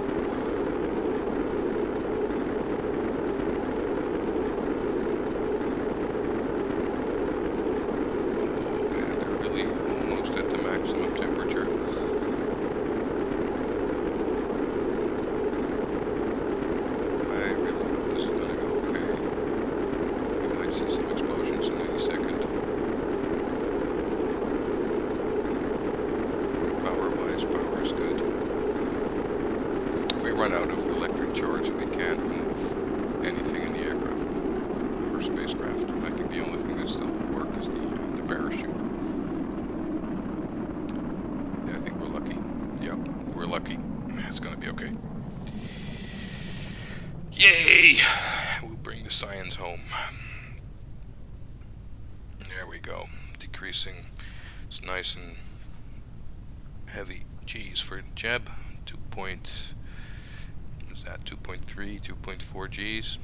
Oh man, they're really almost at the maximum temperature. I really hope this is gonna go okay. We might see some explosions in any second. Power-wise, power is good. If we run out of electric charge, we can't move anything in the aircraft or spacecraft. I think the only thing that still will work is the parachute. Yeah, I think we're lucky. Yep, we're lucky. It's gonna be okay. Yay! We'll bring the science home. There we go. Decreasing. It's nice and heavy. G's for Jeb. 2.3, 2.4 G's.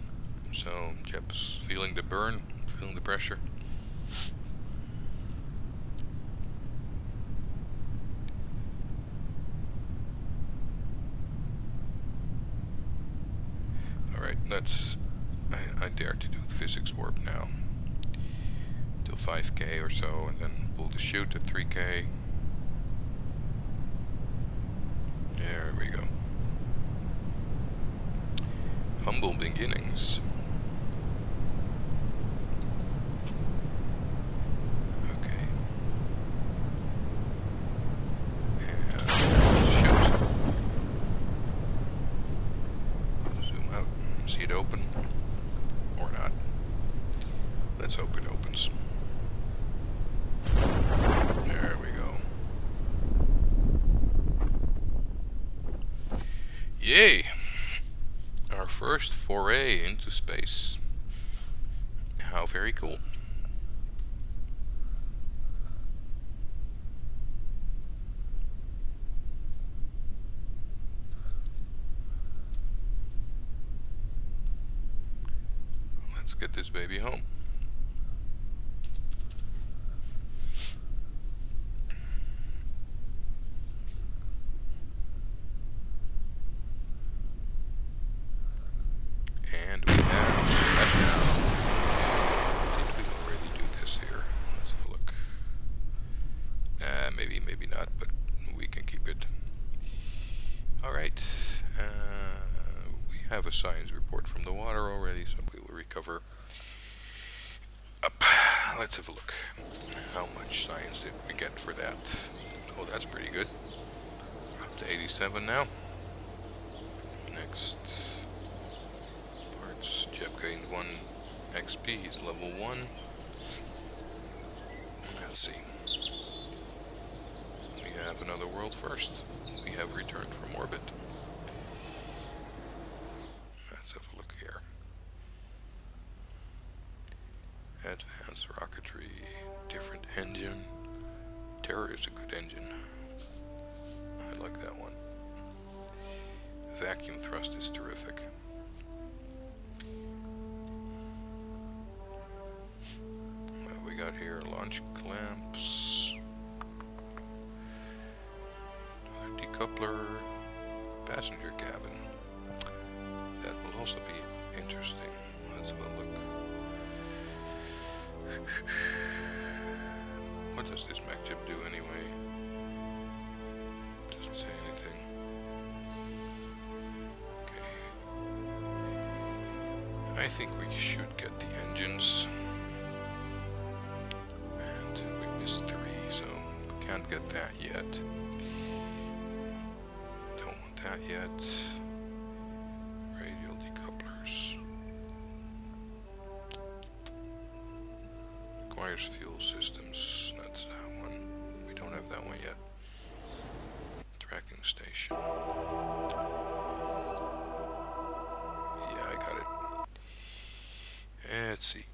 So Jeb's feeling the burn, feeling the pressure. Alright, I dare to do the physics warp now. Till 5K or so, and then pull the chute at 3K. There we go. Humble beginnings. Okay. And there's the chute. Zoom out. See it open. Or not. Let's hope it opens. There we go. Yay! Our first foray into space. How very cool. Let's get this baby home. And we have splashdown. Did we already do this here? Let's have a look. Maybe not, but we can keep it. Alright. We have a science report from the water already, so we will recover up. let's have a look. How much science did we get for that? Oh, that's pretty good. Up to 87 now. Next. Parts. Jeff gained 1 XP. He's level 1. Let's see. We have another world first. We have returned from orbit. Let's have a look here. Advanced rocketry, different engine. Terror is a good engine. I like that one. Vacuum thrust is terrific. What we got here? Launch clamps. Another decoupler. Passenger cabin. That will also be interesting. Let's have a look. What does this mech chip do anyway? Doesn't say anything. Okay. I think we should get the engines. And we missed 3, so we can't get that yet. Don't want that yet. Radial decouplers. Requires fuel systems. That's that one. We don't have that one yet. Tracking station. Yeah, I got it. Let's see.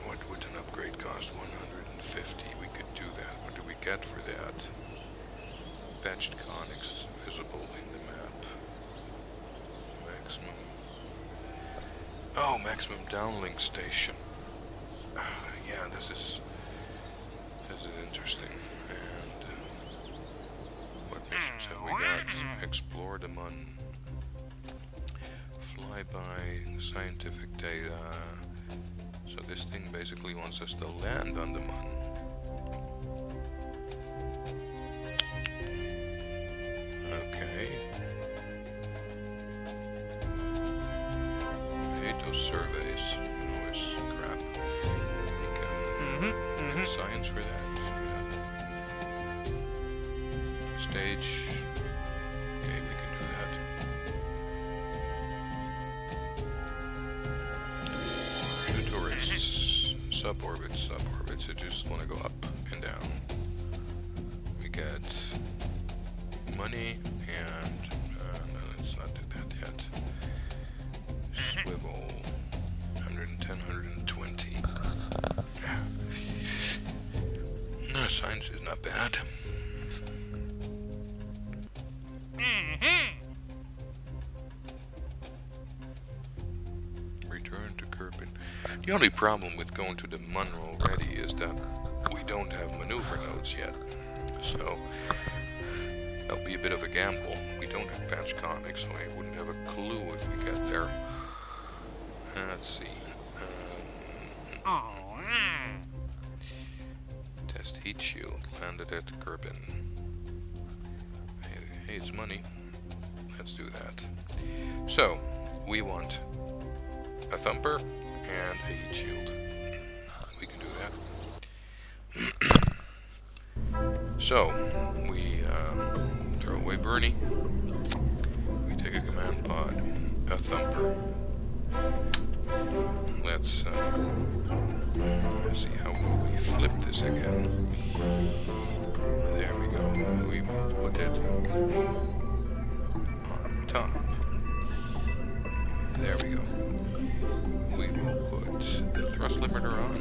What would an upgrade cost? 150. We could do that. What do we get for that? Patched conics visible in the map. Maximum. Oh, maximum downlink station. Yeah, this is interesting. And what missions have we got? Explore the Mun. Flyby, scientific data. So this thing basically wants us to land on the Mun. Okay. I hate those surveys. Always crap. Get science for that. Yeah. Stage. Okay, we can do that. The tourists. Suborbits. I just want to go up and down. We get money and no, let's not do that yet. Swivel. 110, 120. No, science is not bad. Return to Kirpin. The only problem with going to the Mun already is that we don't have maneuver nodes yet. So that'll be a bit of a gamble. We don't have patch conics, so I wouldn't have a clue if we get there. Let's see. Test heat shield. Landed at Kirpin. Hey, it's money. Let's do that. So, we want a thumper and a heat shield. We can do that. So, we throw away Bernie. We take a command pod. A thumper. Let's see how we flip this again. There we go. We will put it on top. There we go. We will put the thrust limiter on.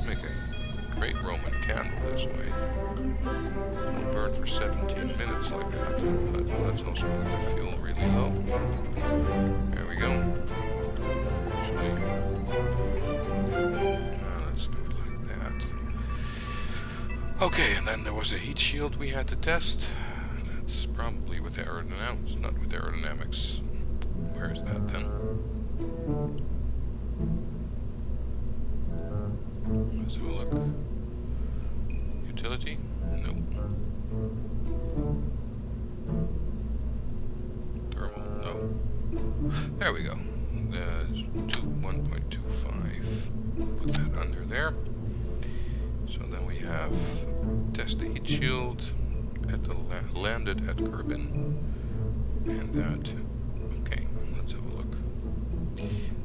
Make a great Roman candle this way. We'll burn for 17 minutes like that. But let's also put the fuel really low. There we go. Actually, let's do it like that. Okay, and then there was a heat shield we had to test. That's probably with aerodynamics, not with aerodynamics. Where is that then? Let's have a look. Utility? No. Thermal? No. There we go. 1.25. Put that under there. So then we have test the heat shield at the landed at Kerbin, and that. Okay, let's have a look.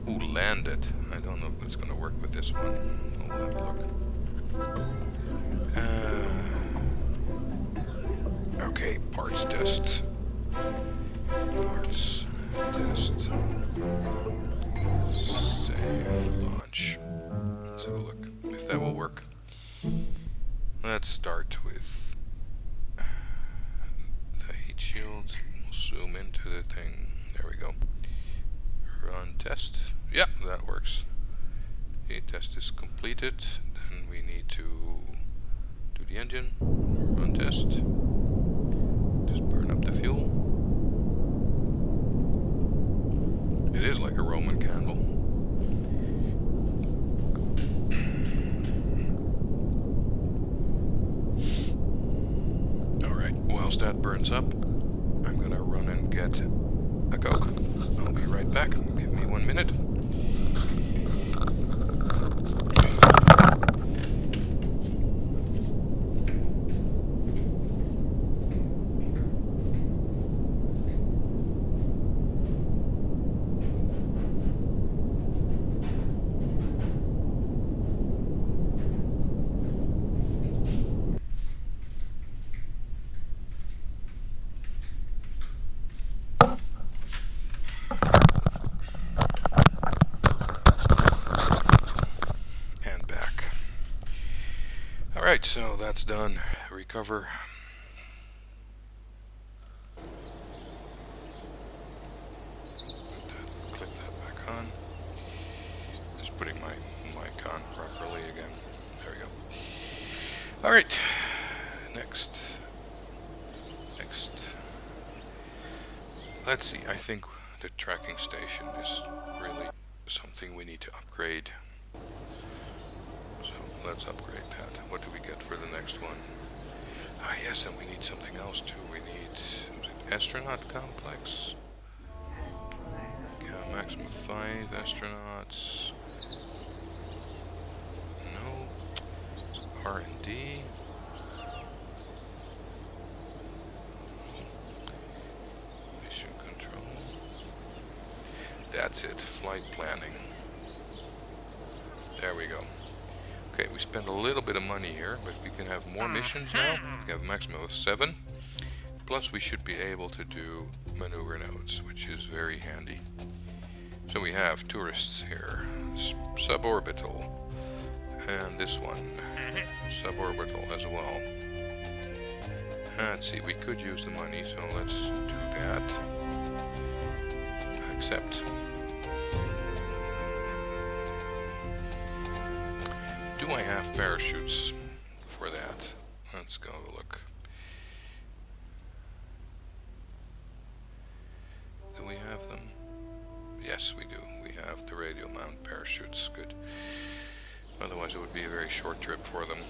Ooh, landed. I don't know if that's going to work with this one. We'll have a look. Okay, parts test. Parts test. Save launch. Let's have a look if that will work. Let's start with the heat shield. We'll zoom into the thing. There we go. Run test. Yeah, that works. Heat test is completed. Then we need to do the engine. Run test. Just burn up the fuel. It is like a Roman candle. Alright, whilst that burns up, I'm gonna run and get a Coke. I'll be right back. Give me 1 minute. Alright, so that's done. Recover. Click that back on. Just putting my mic on properly again. There we go. Alright, next. Let's see, I think the tracking station is really something we need to upgrade. So let's upgrade that. What do we get for the next one? Ah yes, and we need something else too. We need astronaut complex. Okay, maximum 5 astronauts. No. It's R&D. Mission control. That's it. Flight planning. There we go. Okay, we spent a little bit of money here, but we can have more missions now. We have a maximum of 7. Plus we should be able to do maneuver nodes, which is very handy. So we have tourists here, suborbital, and this one, suborbital as well. Let's see, we could use the money, so let's do that. Accept. Do I have parachutes for that? Let's go have a look. Do we have them? Yes, we do. We have the radial mount parachutes. Good. Otherwise it would be a very short trip for them.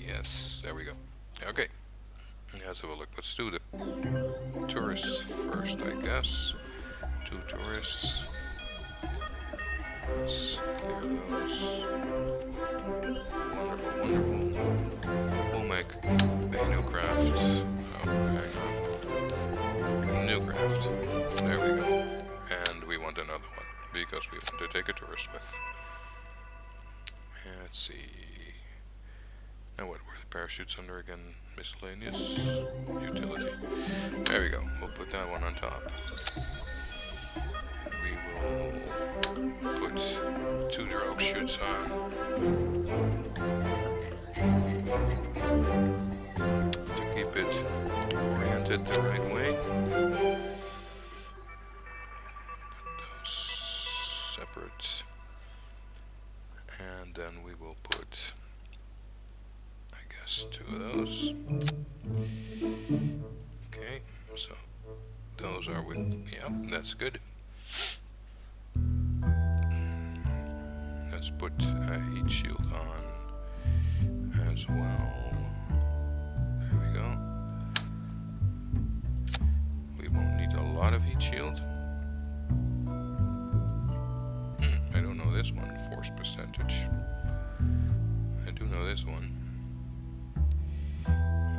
Yes, there we go. Okay. Let's have a look. Let's do the tourists first, I guess. 2 tourists. Let's clear those. Wonderful, wonderful. We'll make a new craft. Okay. New craft. There we go. And we want another one, because we want to take a tourist with. Let's see. Now what were the parachutes under again? Miscellaneous. Utility. There we go. We'll put that one on top. We will put 2 drogue chutes on to keep it oriented the right way. Put those separate, and then we will put, I guess, 2 of those. Okay, so those are with, yeah, that's good. Let's put a heat shield on as well. There we go. We won't need a lot of heat shield. force percentage. I do know this one.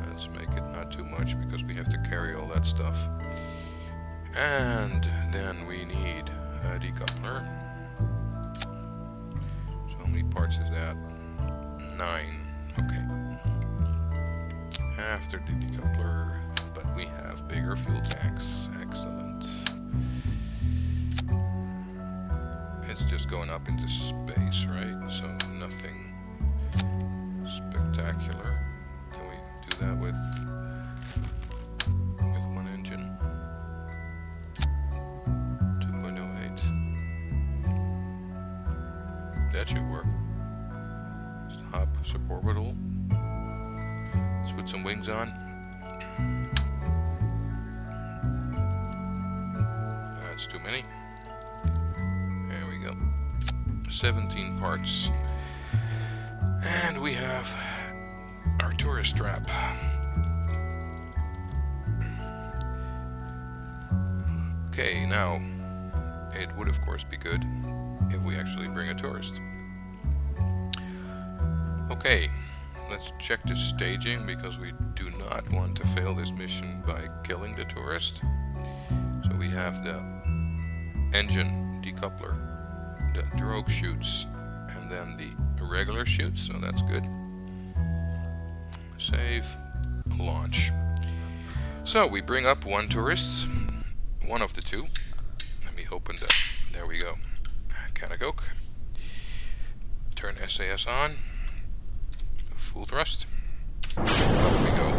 Let's make it not too much because we have to carry all that stuff. And then we need a decoupler. So how many parts is that? 9. Okay. After the decoupler, but we have bigger fuel tanks. Excellent. It's just going up into space, right? So nothing spectacular. Can we do that with one engine? 2.08. That should work. Stop, suborbital. Let's put some wings on. That's too many. There we go. 17 parts. And we have our tourist trap. Okay, now, it would of course be good if we actually bring a tourist. Okay, let's check the staging because we do not want to fail this mission by killing the tourist. So we have the engine decoupler, the drogue chutes, and then the irregular chutes, so that's good. Save, launch. So we bring up one tourist, one of the two. Let me open the, there we go, can of Coke. Turn SAS on, full thrust. Up we go.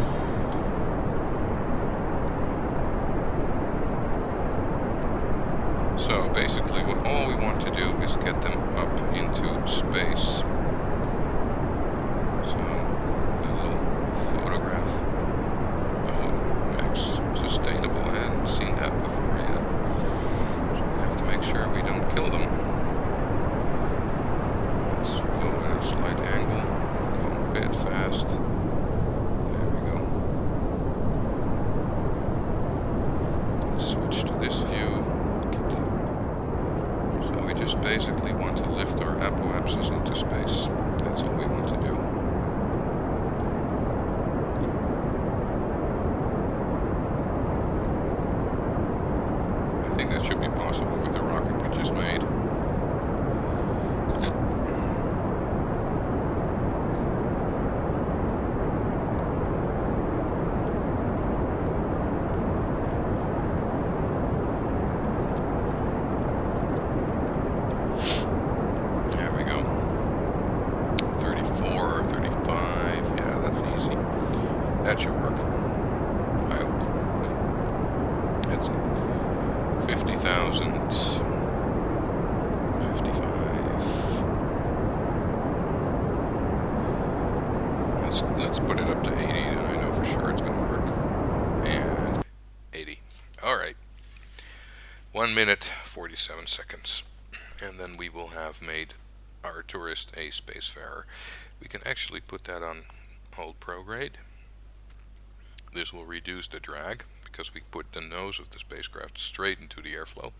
So basically all we want to do is get them up into space. So a little photograph. Oh, Max sustainable. I hadn't seen that before yet. So we have to make sure we don't kill them. Let's go at a slight angle. Go a bit fast. There we go. Let's switch to this view. We just basically want to lift our apoapsis into space. That's all we want to do. I think that should be possible with the rocket we just made. That should work. I hope. That's 50,000. 55. Let's put it up to 80, and I know for sure it's going to work. And 80. Alright. 1 minute, 47 seconds. And then we will have made our tourist a spacefarer. We can actually put that on hold prograde. This will reduce the drag because we put the nose of the spacecraft straight into the airflow.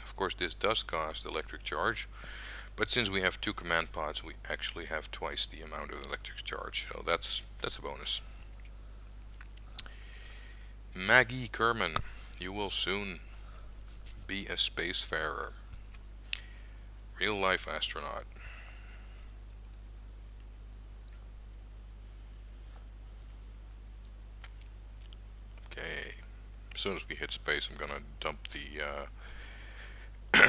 Of course, this does cost electric charge, but since we have 2 command pods, we actually have twice the amount of electric charge, so that's a bonus. Maggie Kerman, you will soon be a spacefarer. Real life astronaut. Okay, as soon as we hit space, I'm gonna dump the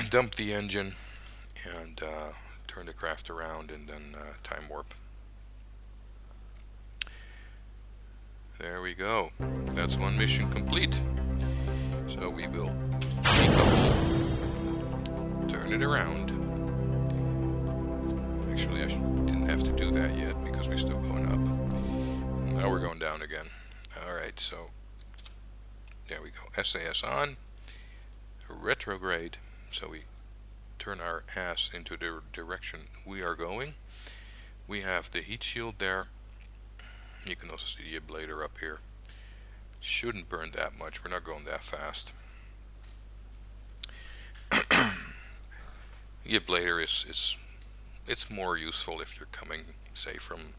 dump the engine and turn the craft around and then time warp. There we go. That's one mission complete. So we will decouple, turn it around. Actually, I didn't have to do that yet because we're still going up. Now we're going down again. Alright, so there we go. SAS on. Retrograde. So we turn our ass into the direction we are going. We have the heat shield there. You can also see the ablator up here. Shouldn't burn that much. We're not going that fast. The ablator is it's more useful if you're coming, say, from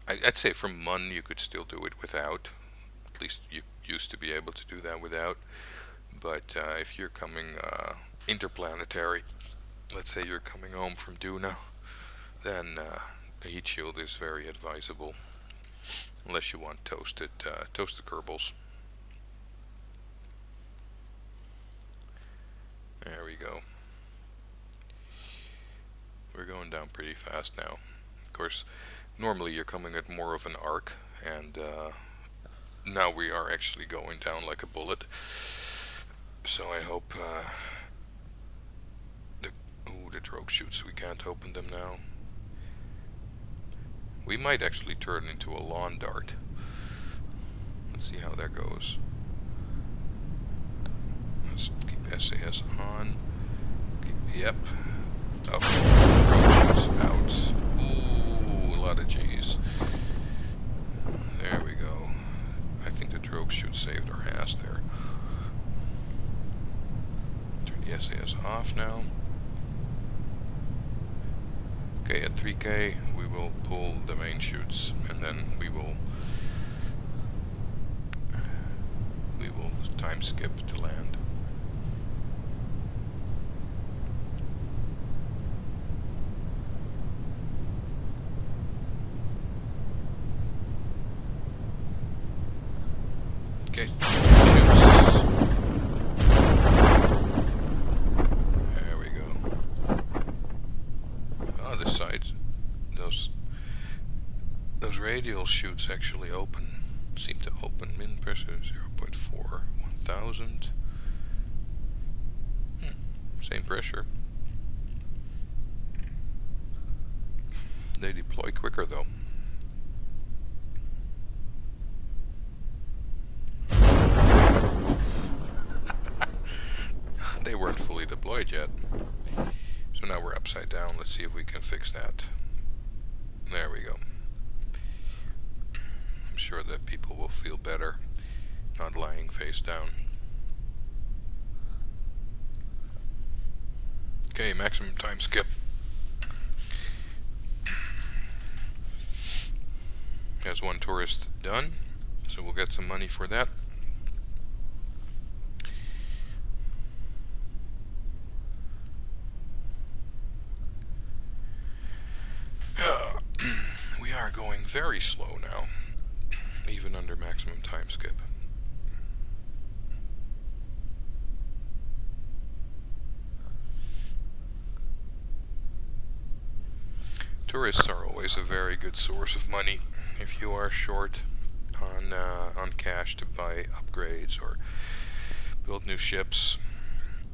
I'd say from Mun. You could still do it without. At least you used to be able to do that without. But if you're coming interplanetary, let's say you're coming home from Duna, then a heat shield is very advisable, unless you want toasted Kerbals. There we go. We're going down pretty fast now. Of course, normally you're coming at more of an arc, and now we are actually going down like a bullet. So I hope the drogue chutes, we can't open them now. We might actually turn into a lawn dart. Let's see how that goes. Let's keep SAS on. Yep. Oh, drogue chutes out. Ooh, a lot of G's. There we go. I think the drogue chute saved our ass there. Turn the SAS off now. Okay, at 3K we will pull the main chutes, and then we will time skip to land. Okay, chutes. There we go. Oh, this side, those radial chutes actually seem to open. Min pressure 0.4, 1000. Same pressure. They deploy quicker though. They weren't fully deployed yet. So now we're upside down. Let's see if we can fix that. There we go. I'm sure that people will feel better not lying face down. Okay, maximum time skip. Has one tourist done, so we'll get some money for that. We are going very slow now, even under maximum time skip. Tourists are always a very good source of money if you are short on cash to buy upgrades or build new ships.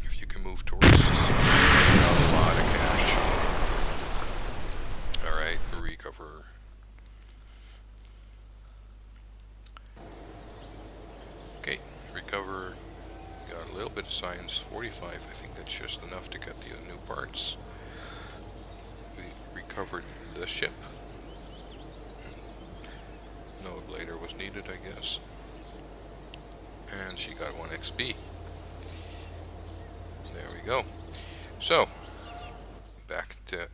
If you can move tourists, you get a lot of cash. Alright, recover. Okay, recover. Got a little bit of science, 45. I think that's just enough to get the new parts. We recovered the ship. No ablator was needed, I guess. And she got 1 XP. There we go. So, back to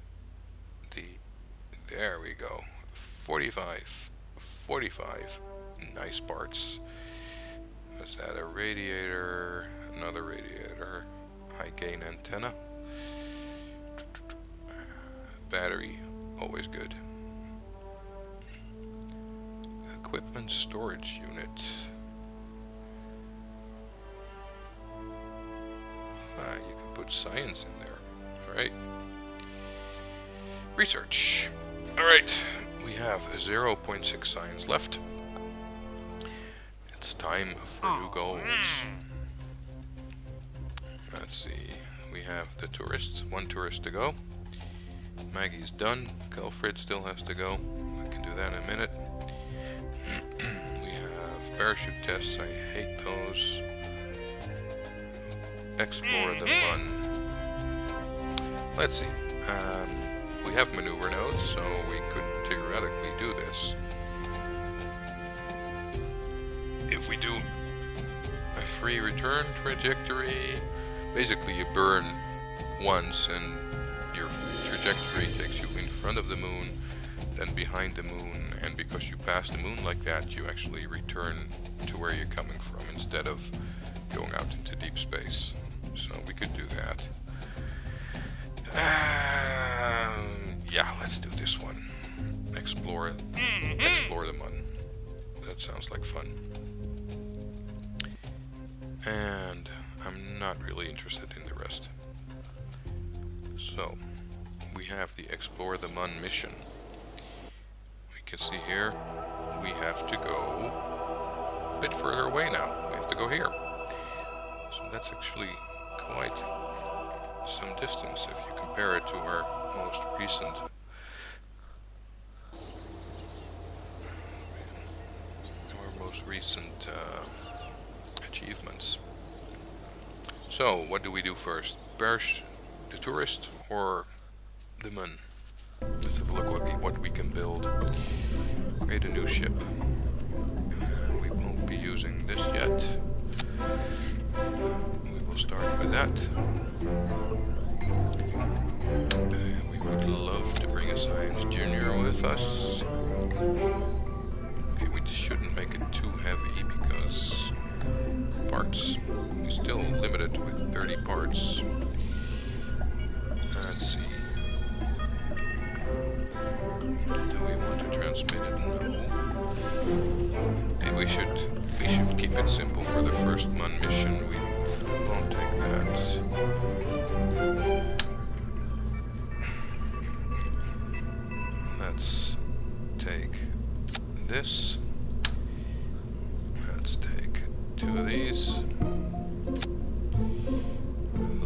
there we go. 45. Nice parts. Was that a radiator? Another radiator. High gain antenna. Battery, always good. Equipment storage unit. You can put science in there. Alright. Research. Alright. We have 0.6 science left. It's time for new goals. Let's see. We have the tourists. 1 tourist to go. Maggie's done. Kelfrid still has to go. I can do that in a minute. We have parachute tests. I hate those. Explore the Mun. Let's see. We have maneuver nodes, so we could theoretically do this. If we do a free return trajectory, basically you burn once and your trajectory takes you in front of the moon, then behind the moon, and because you pass the moon like that, you actually return to where you're coming from instead of going out into deep space. So we could do that. Yeah, let's do this one. Explore the moon. That sounds like fun. And I'm not really interested in the rest. So, we have the Explore the Mun mission. We can see here, we have to go a bit further away now. We have to go here. So that's actually quite some distance if you compare it to our most recent achievements. So, what do we do first? Perish the tourist or the moon? Let's have a look what we can build. Create a new ship. We won't be using this yet. We will start with that. We would love to bring a science junior with us. Okay, we shouldn't make it too heavy because parts. We're still limited with 30 parts. Let's see. Do we want to transmit it? No. Maybe we should keep it simple for the first Mun mission. We won't take that. Let's take this. Let's take 2 of these.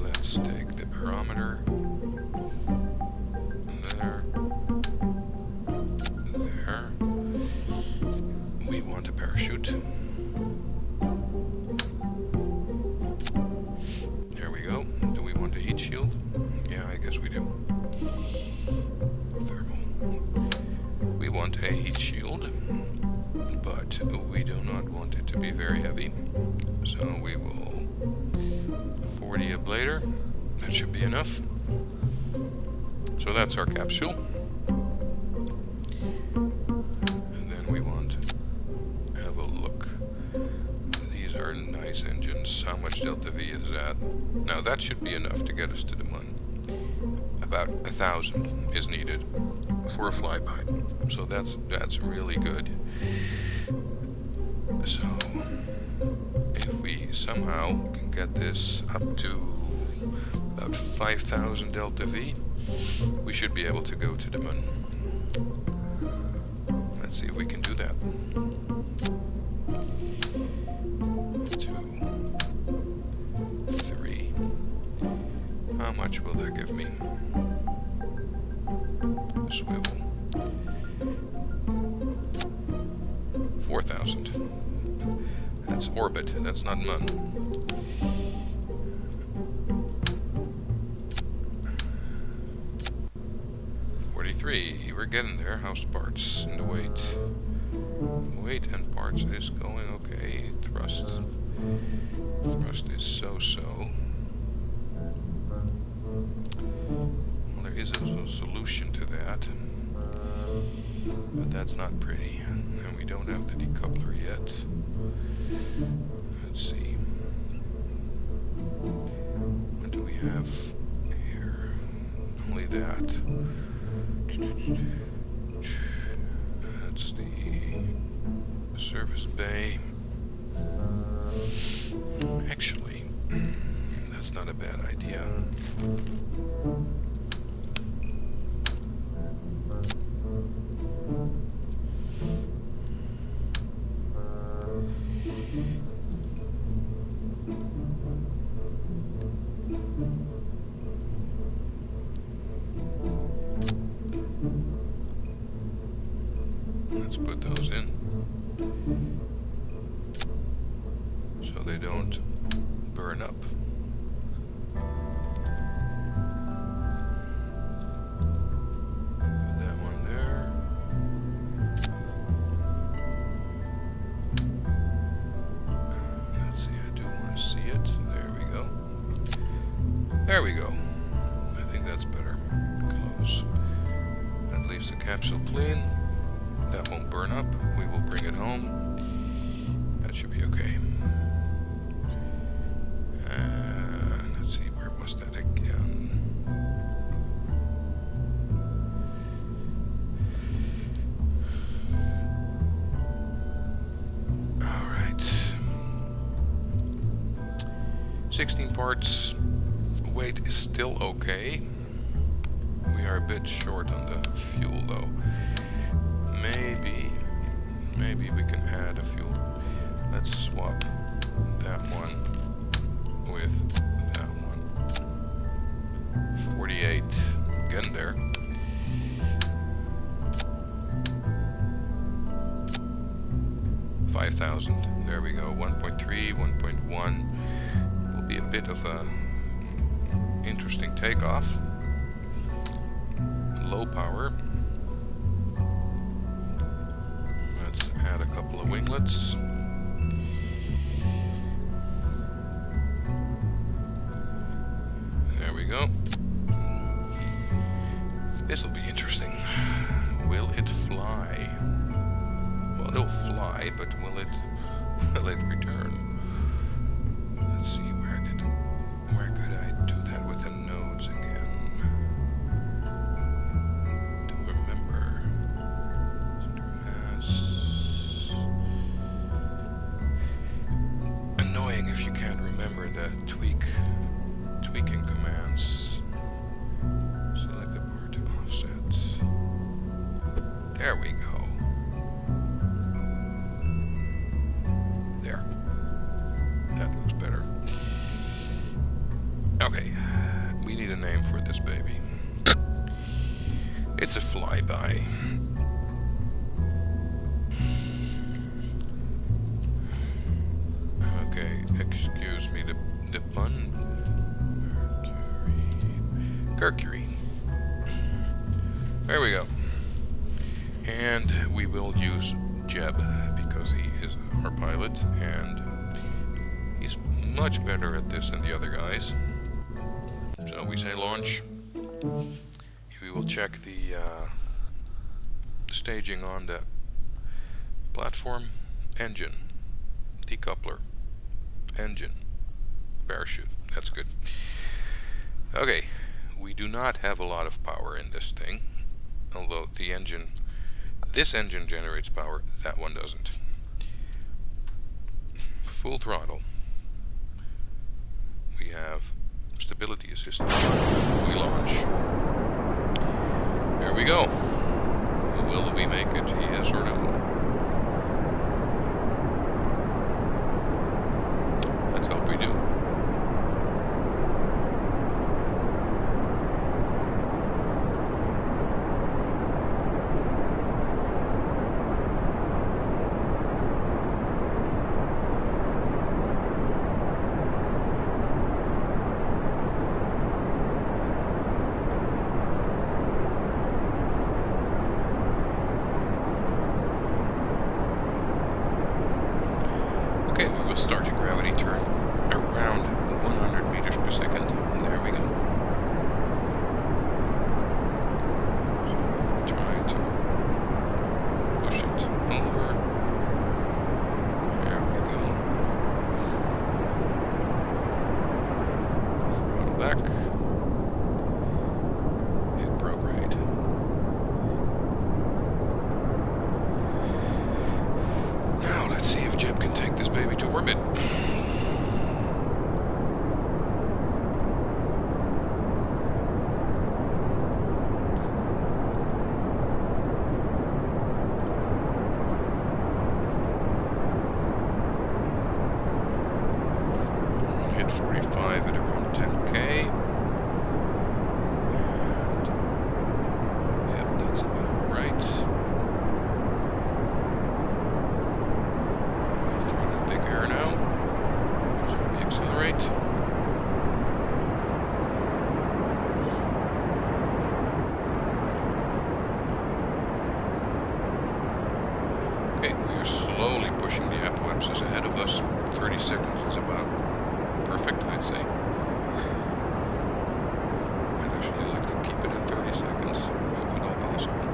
Let's take the barometer. There. There. We want a parachute. There we go. Do we want a heat shield? Yeah, I guess we do. Thermal. We want a heat shield, but we do not want it to be very heavy. So we will 40 ablator. That should be enough. So that's our capsule. And then we want to have a look. These are nice engines. How much delta V is that? Now that should be enough to get us to the moon. About 1,000 is needed for a flyby. So that's really good. So if we somehow can get this up to about 5,000 delta V, we should be able to go to the moon. Let's see if we can do that. 2, 3. How much will that give me? Swivel. 4,000. That's orbit, that's not moon. We're getting there. How's the parts and the weight? Weight and parts is going okay. Thrust is so-so. Well, there is a solution to that, but that's not pretty. And we don't have the decoupler yet. Let's see. What do we have here? Only that. That's the service bay. Actually, that's not a bad idea. Let's put those in so they don't burn up. Put that one there. Let's see, I do want to see it. There we go. There we go. capsule clean. That won't burn up. We will bring it home. That should be okay. Let's see, where was that again? Alright. 16 parts. Weight is still okay. We are a bit short on the fuel though. Maybe we can add a fuel. Let's swap that one with that one. 48. Getting there. $5,000. There we go. 1.3, 1.1. Will be a bit of a interesting takeoff. Low power. Let's add a couple of winglets. There we go. This will be interesting. Will it fly? Well, it'll fly, but will it return? Let's see, where could I do that with the nodes again? Don't remember. Mass. Annoying if you can't remember the tweaking commands. Select the part to offset. There we go. There. That looks better. Okay. We need a name for this baby. It's a flyby. Okay, excuse me, the pun. Mercury. There we go. And we will use Jeb because he is our pilot and he's much better at this than the other guys. So we say launch. We will check the staging on the platform. Engine, decoupler, engine, parachute. That's good. Okay, we do not have a lot of power in this thing, although this engine generates power, that one doesn't. Full throttle. We have stability assist. We launch. There we go. Will we make it? Yes or no? Let's hope we do. Okay, we will start a gravity turn around 100 meters per second. There we go. So we'll try to push it over. There we go. Throttle back. Hit prograde. Now let's see if Jeb can take this baby to orbit. We'll hit 45 at around 10K. And yep, that's about right. Through the thick air now. So we accelerate. Okay, we are slowly pushing the apoapsis ahead of us. 30 seconds is about perfect, I'd say. I'd actually like to keep it at 30 seconds, if at all possible.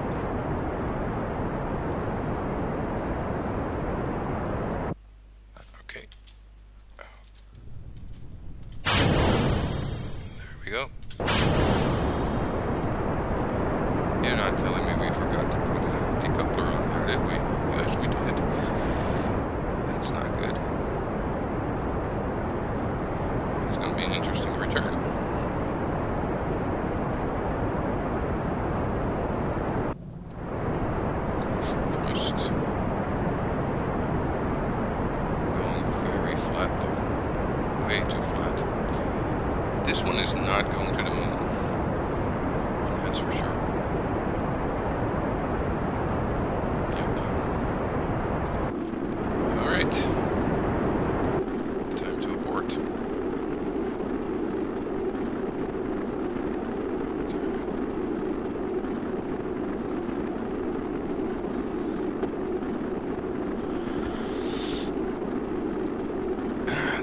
You're not telling me we forgot to put a decoupler on there, did we? Yes, we did. That's not good. It's going to be an interesting return. Full thrust. Going very flat though. Way too flat. This one is not going to the moon. That's for sure. Yep. Alright. Time to abort.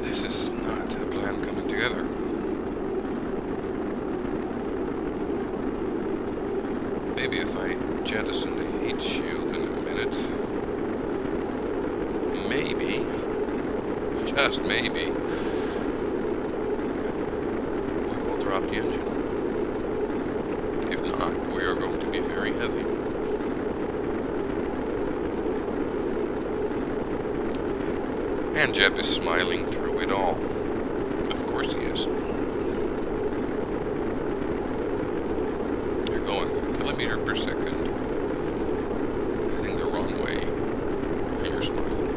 This is not a plan coming together. Maybe if I jettison the heat shield in a minute, maybe, just maybe, we will drop the engine. If not, we are going to be very heavy. And Jeb is smiling through it all. Of course he is. You're going kilometer per second, heading the wrong way, and you're smiling.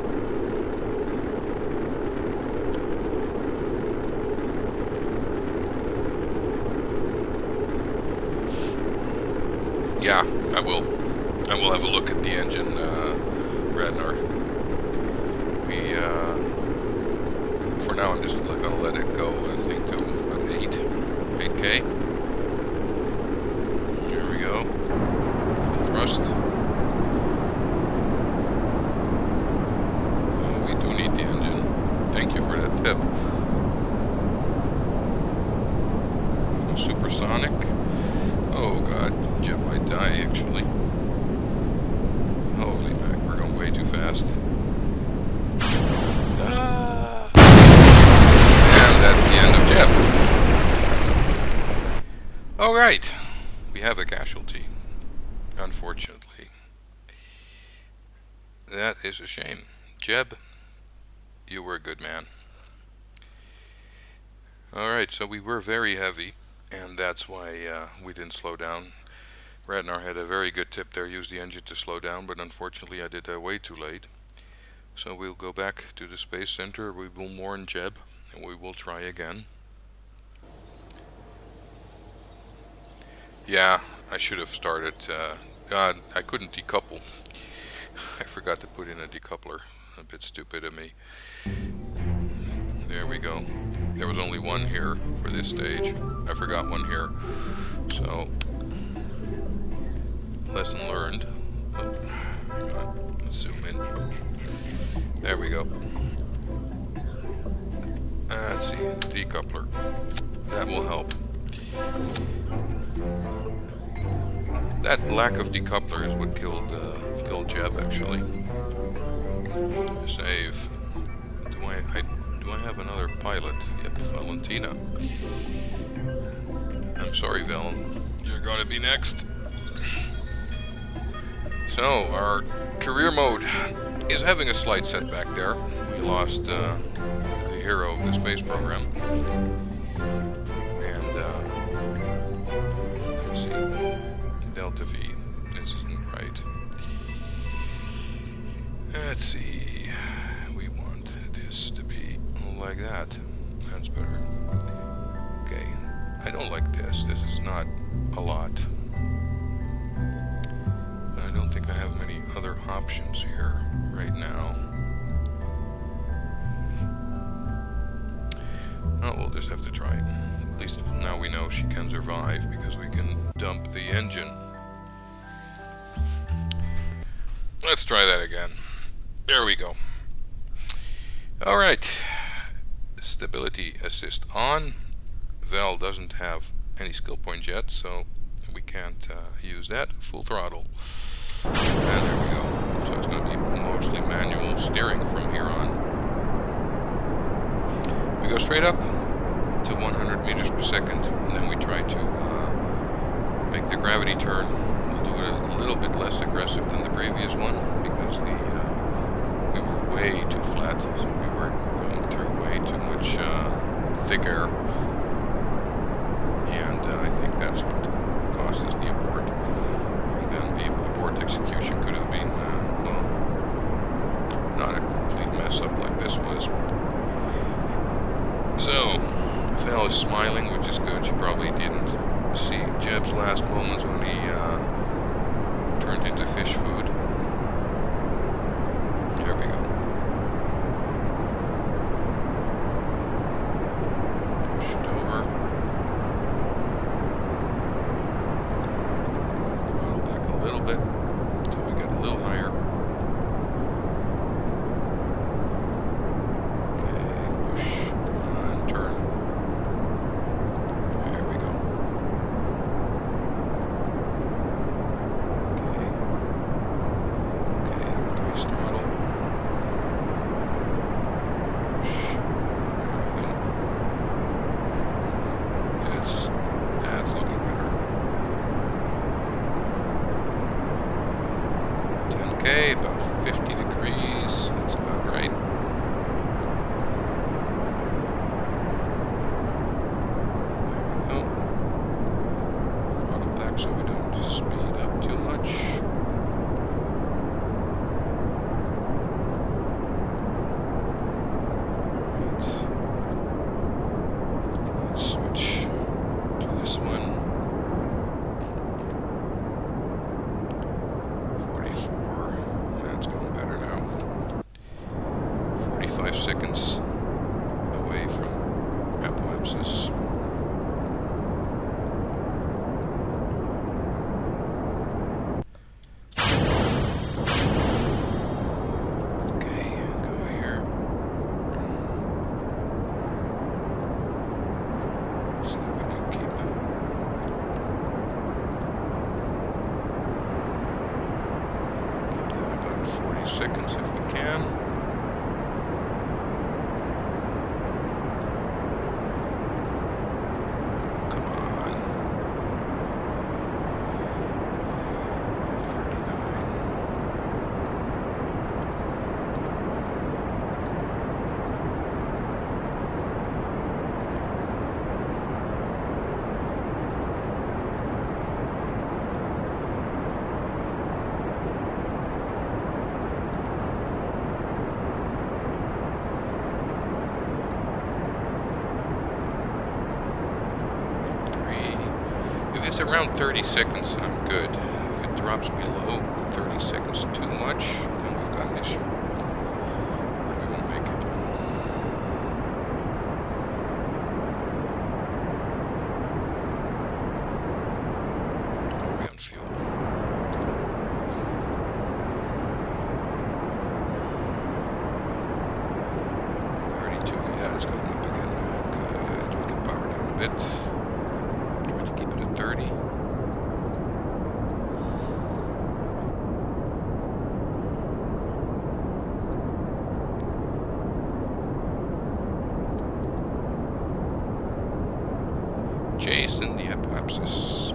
Yeah, I will have a look at the engine, Radnar. For now, I'm just going to let it go, I think, to about 8K. Here we go. Full thrust. Oh, we do need the engine. Thank you for that tip. Supersonic. Oh, God. Jet might die, actually. Holy mac, we're going way too fast. Alright, we have a casualty, unfortunately. That is a shame. Jeb, you were a good man. Alright, so we were very heavy, and that's why we didn't slow down. Radnar had a very good tip there, use the engine to slow down, but unfortunately I did that way too late. So we'll go back to the Space Center, we will mourn Jeb, and we will try again. Yeah, I should have started. God, I couldn't decouple. I forgot to put in a decoupler. A bit stupid of me. There we go. There was only one here for this stage. I forgot one here. So, lesson learned. Oh, hang on. Let's zoom in. There we go. Let's see. Decoupler. That will help. That lack of decoupler is what killed Jeb, actually. Save. Do I have another pilot? Yep, Valentina. I'm sorry, Val. You're gonna be next. So, our career mode is having a slight setback there. We lost the hero of the space program. Delta V. This isn't right. Let's see. We want this to be like that. That's better. Okay. I don't like this. This is not a lot. I don't think I have many other options here right now. Oh, we'll just have to try it. At least now we know she can survive because we can dump the engine. Let's try that again. There we go. Alright. Stability assist on. Val doesn't have any skill points yet, so we can't use that. Full throttle. And there we go. So it's going to be mostly manual steering from here on. We go straight up to 100 100 meters per second, and then we try to make the gravity turn. We'll do it a little bit less aggressive than the previous one because we were way too flat, so we were going through way too much thick air, and I think that's what caused us the abort. And then the abort execution could have been, well, not a complete mess up like this was. So, Val is smiling, which is good. She probably didn't see Jeb's last moments when he turned into fish food. There we go. Push it over. Throttle back a little bit until we get a little higher. Okay, push. Come on, turn. There we go. Okay, increase throttle. Push. There we go. That's looking better. 10K, about 50 degrees. That's about right. There we go. Throttle back so we don't speed up too much. Right. Let's switch to this one. 44. That's going better now. 45 seconds away from apoapsis. Okay, go here. See if we can keep that about 40 seconds if we can. Come on. 39. If it's around 30 seconds, I'm good. If it drops below 30 seconds too much, then we've got an issue. Then we won't make it. Are we on fuel? Yeah, it's going up again. Good. We can power down a bit. Try to keep it at 30. Jason, the apoapsis.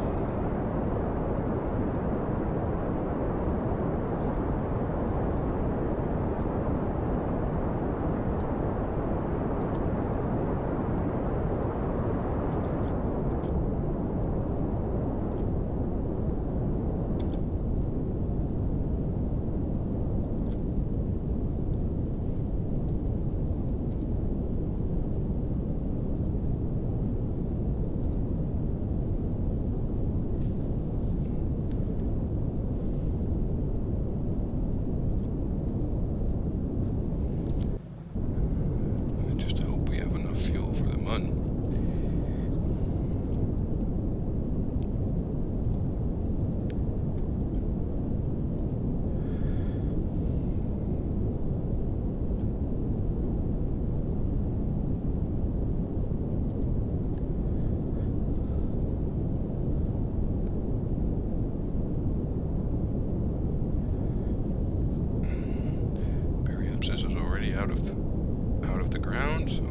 out of the ground, so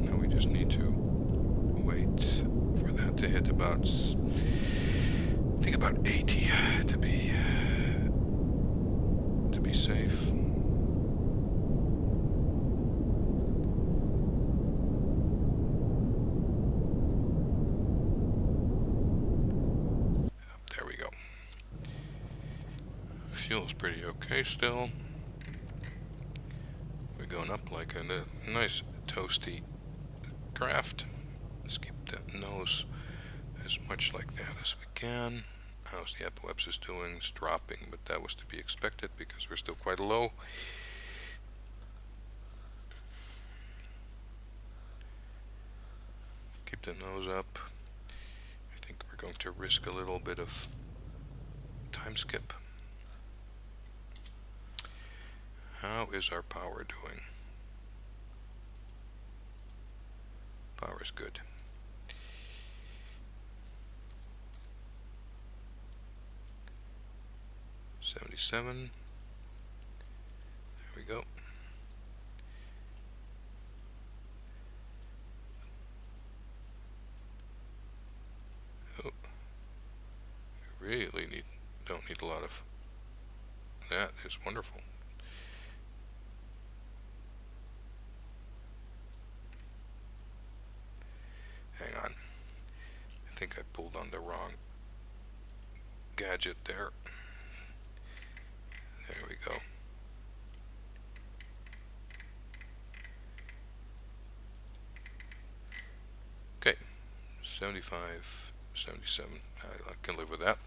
now we just need to wait for that to hit about, I think about 80 to be safe. There we go. Fuel's pretty okay still. We're going up like a nice toasty craft. Let's keep that nose as much like that as we can. How's the apoapsis doing? It's dropping, but that was to be expected because we're still quite low. Keep the nose up. I think we're going to risk a little bit of time skip. How is our power doing? Power is good. $77. There we go. Oh, really don't need a lot of. That is wonderful. Hang on. I think I pulled on the wrong gadget there. There we go. Okay, 75, 77. I can live with that.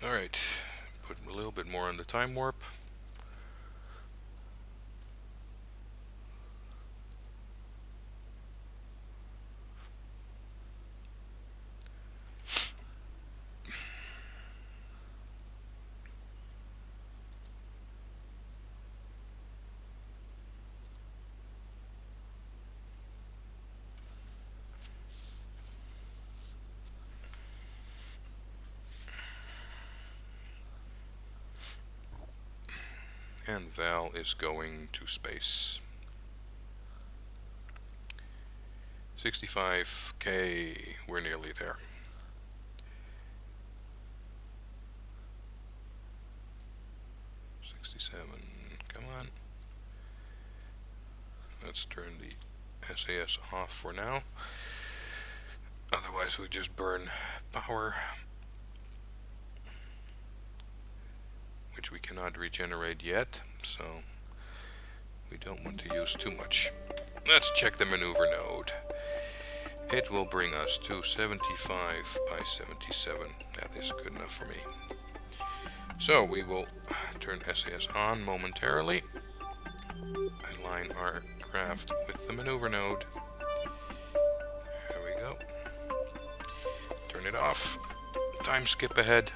Alright, put a little bit more on the time warp. And Val is going to space. 65K, we're nearly there. Come on. Let's turn the SAS off for now. Otherwise we just burn power, which we cannot regenerate yet, so we don't want to use too much. Let's check the maneuver node. It will bring us to 75 by 77. That is good enough for me. So we will turn SAS on momentarily. Align our craft with the maneuver node. There we go. Turn it off. Time skip ahead.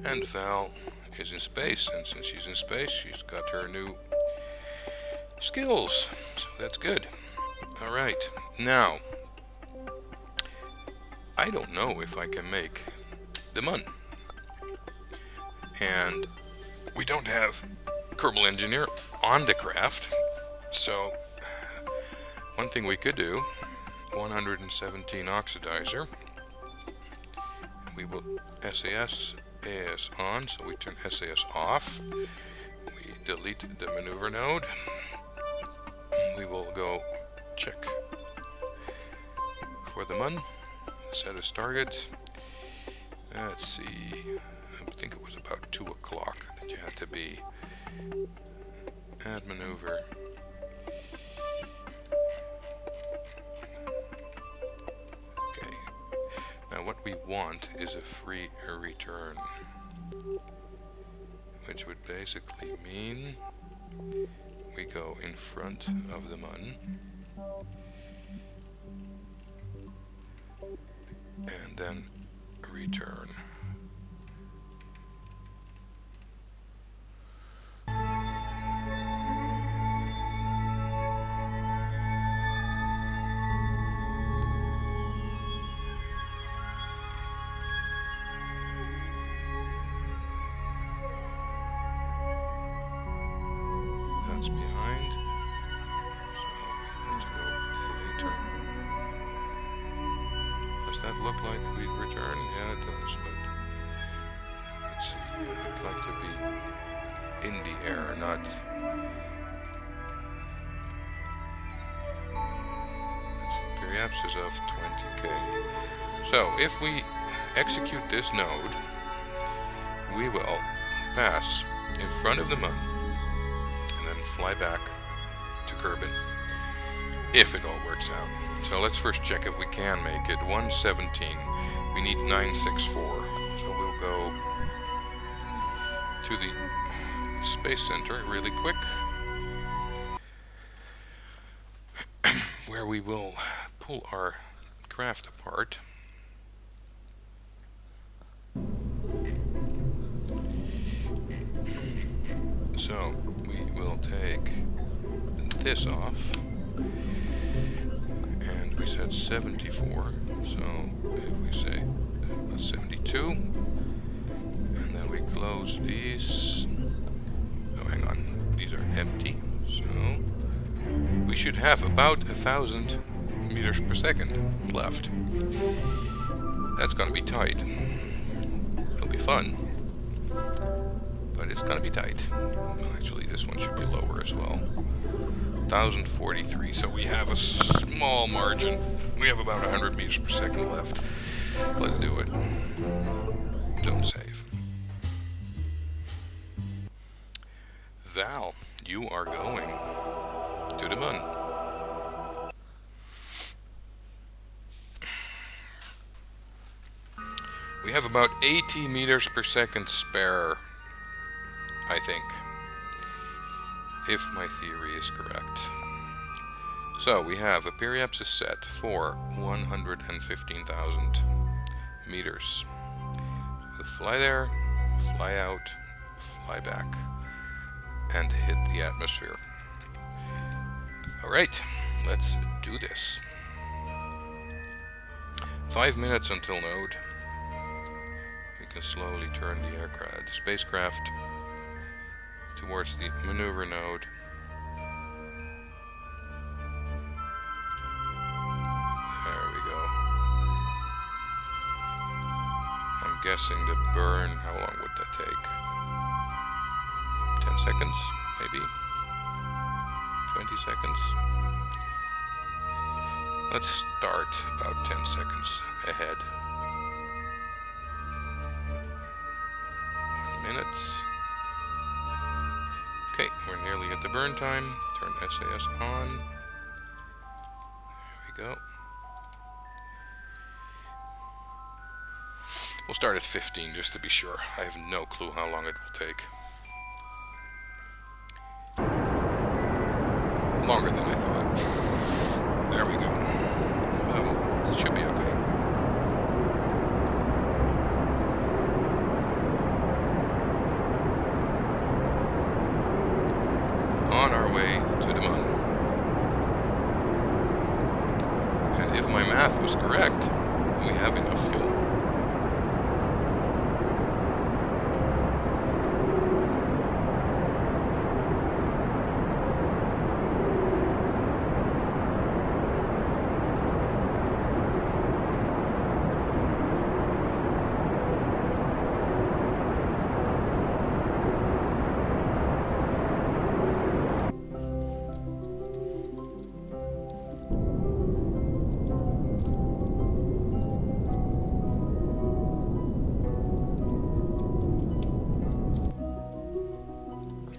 And Val is in space, and since she's in space, she's got her new skills, so that's good. Alright, now, I don't know if I can make the Mun. And we don't have Kerbal Engineer on the craft, so one thing we could do, 117 oxidizer, we will SAS AS on, so we turn SAS off. We delete the maneuver node. We will go check for the Mun. Set as target. Let's see. I think it was about 2 o'clock that you had to be. Add maneuver. Okay. Now what we want is a free return, which would basically mean we go in front of the mun and then return. That's behind, so we want to go later. Does that look like we return? Yeah, it does, but let's see. I'd like to be in the air, not... That's periapsis of 20k. So, if we execute this node, we will pass in front of the mun, fly back to Kerbin, if it all works out. So let's first check if we can make it. 117. We need 964. So we'll go to the Space Center really quick, where we will pull our craft apart. So we will take this off, and we said 74, so if we say 72, and then we close these. Oh, hang on, these are empty, so we should have about 1,000 meters per second left. That's gonna be tight. It'll be fun, but it's gonna be tight. Well, actually, this one should be lower as well. 1,043, so we have a small margin. We have about 100 meters per second left. Let's do it. Don't save. Val, you are going to the mun. We have about 80 meters per second spare, I think, if my theory is correct. So we have a periapsis set for 115,000 meters. We'll fly there, fly out, fly back, and hit the atmosphere. Alright, let's do this. 5 minutes until node. We can slowly turn the spacecraft towards the maneuver node. There we go. I'm guessing the burn, how long would that take? 10 seconds, maybe? 20 seconds? Let's start about 10 seconds ahead. 1 minute. Okay, we're nearly at the burn time. Turn SAS on. There we go. We'll start at 15 just to be sure. I have no clue how long it will take. Longer than I thought. There we go. Well, it should be okay. On our way to the mun. And if my math was correct, we have enough fuel.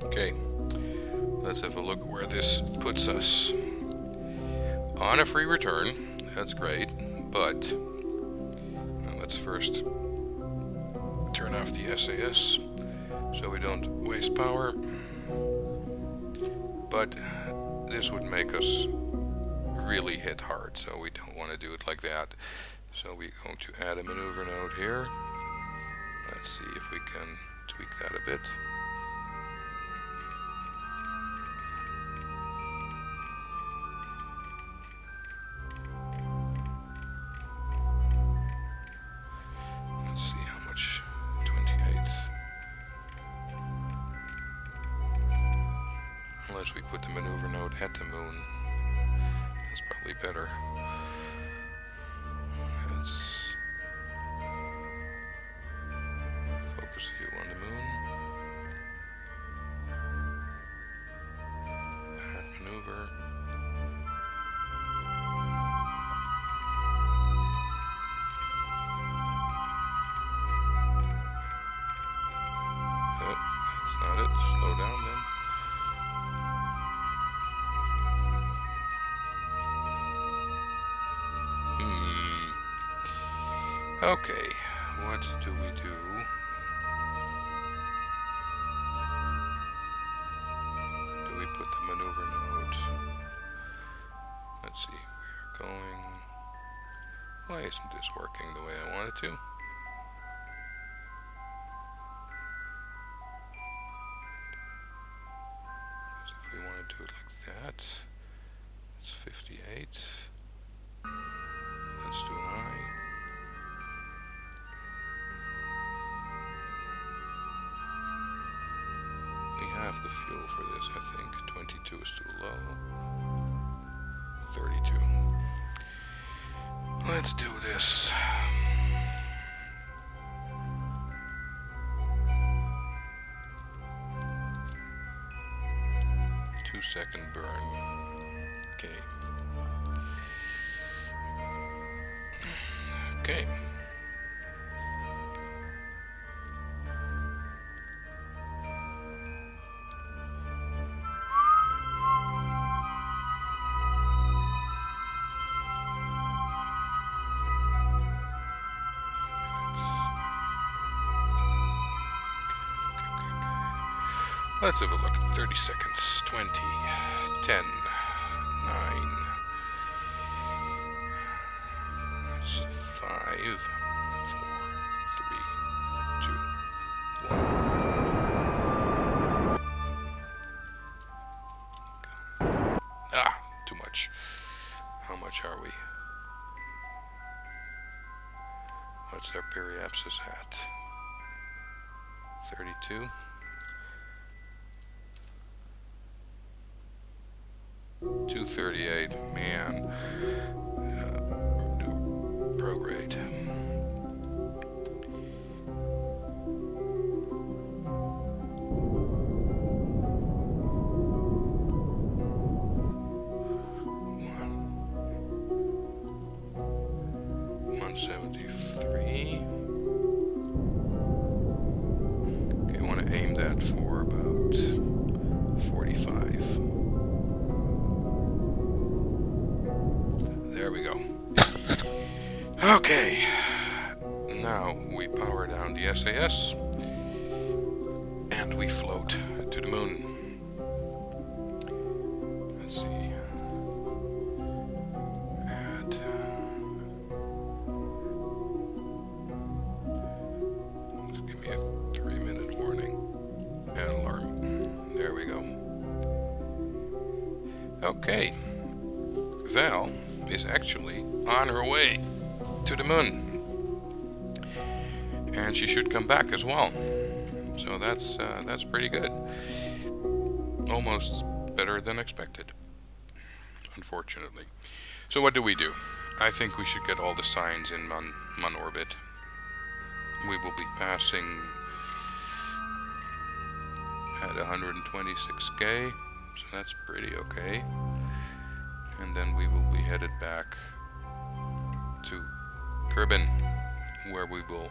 Okay, let's have a look where this puts us. On a free return, that's great, but let's first turn off the SAS so we don't waste power. But this would make us really hit hard, so we don't want to do it like that. So we're going to add a maneuver node here. Let's see if we can tweak that a bit. Let's see how much. 28. Unless we put the maneuver node at the moon. That's probably better. Let's focus view on the moon. Add maneuver. Oh, that's not it. Slow down then. Okay, what do we do? Do we put the maneuver node? Let's see, we are going... Why isn't this working the way I want it to? Because if we want to do it like that, it's 58. That's too high. We have the fuel for this, I think. 22 is too low. 32. Let's do this. Two-second burn. Okay. Okay. Let's have a look. 30 seconds. 20, 10, 9, 5, 4, 3, 2, 1. Ah, too much. How much are we? What's our periapsis at? 32. 238, man. Prograde. One. 173. Okay, I want to aim that for about 45. There we go. Okay, now we power down the SAS and we float to the moon. Let's see. Add. Give me a 3-minute warning and alarm. There we go. Okay, Val is actually on her way to the moon, and she should come back as well. So that's pretty good. Almost better than expected, unfortunately. So what do? I think we should get all the signs in Mun orbit. We will be passing at 126K, so that's pretty okay. And then we will be headed back to Kerbin, where we will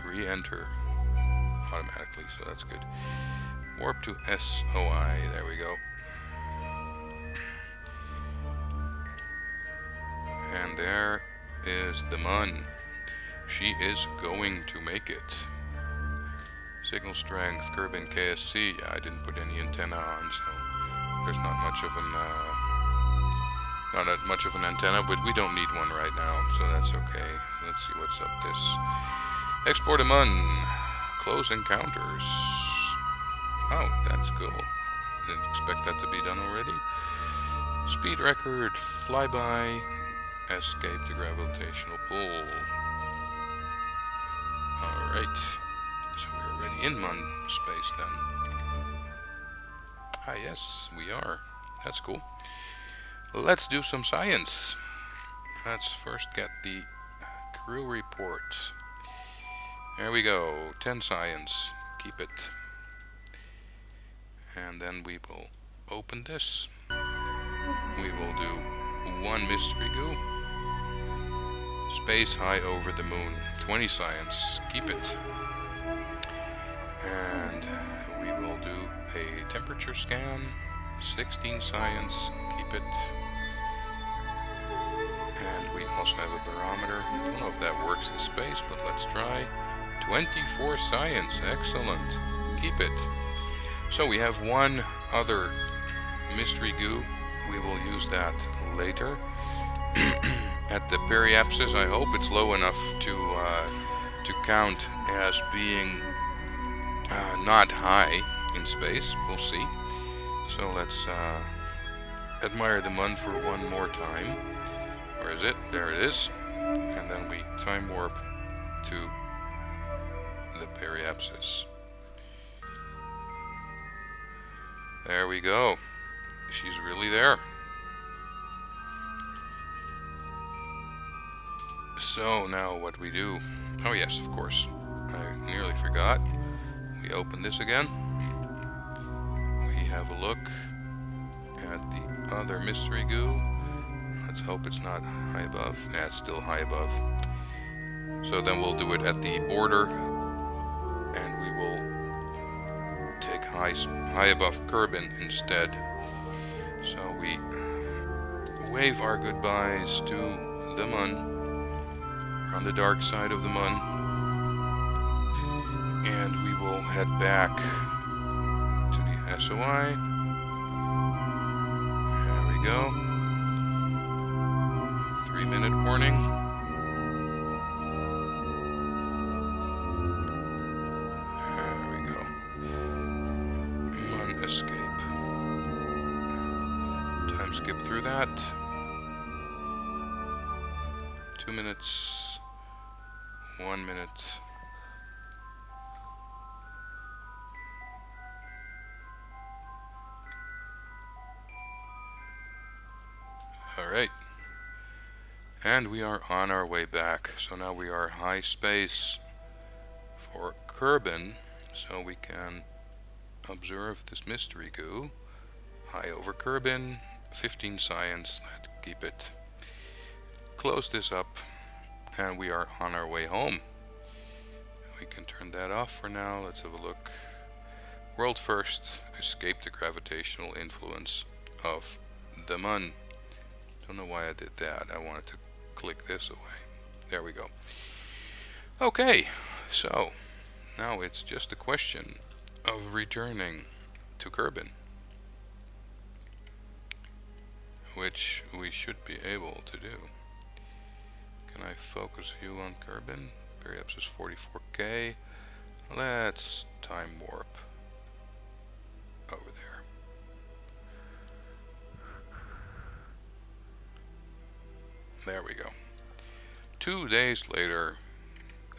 re-enter automatically, so that's good. Warp to SOI, there we go. And there is the Mun. she is going to make it. Signal strength, Kerbin KSC. Yeah, I didn't put any antenna on, so there's not much of an antenna, but we don't need one right now, so that's okay. Let's see what's up this. Export a mun. Close encounters. Oh, that's cool. Didn't expect that to be done already. Speed record, flyby, escape the gravitational pull. Alright. So we're already in mun space then. Ah yes, we are. That's cool. Let's do some science. Let's first get the crew report. There we go. 10 science. Keep it. And then we will open this. We will do 1 mystery goo. Space high over the moon. 20 science. Keep it. And we will do a temperature scan. 16 science. Keep it. And we also have a barometer. I don't know if that works in space, but let's try. 24 science. Excellent. Keep it. So we have one other mystery goo. We will use that later. At the periapsis, I hope it's low enough to count as being not high in space. We'll see. So let's admire the mun for one more time. Where is it? There it is. And then we time warp to the periapsis. There we go. She's really there. So now what we do. Oh yes, of course. I nearly forgot. We open this again. We have a look at the other mystery goo. Let's hope it's not high above. Yeah, it's still high above. So then we'll do it at the border, and we will take high above Kerbin instead. So we wave our goodbyes to the mun on the dark side of the mun, and we will head back to the SOI. There we go. 3-minute warning. There we go. Mun escape. Time skip through that. 2 minutes. 1 minute. Alright. And we are on our way back. So now we are high space for Kerbin, so we can observe this mystery goo. High over Kerbin, 15 science, let's keep it. Close this up, and we are on our way home. We can turn that off for now. Let's have a look. World first, escape the gravitational influence of the mun. Don't know why I did that. I wanted to click this away. There we go. Okay, so now it's just a question of returning to Kerbin, which we should be able to do. Can I focus view on Kerbin? Periapsis is 44K. Let's time warp over there. There we go. 2 days later,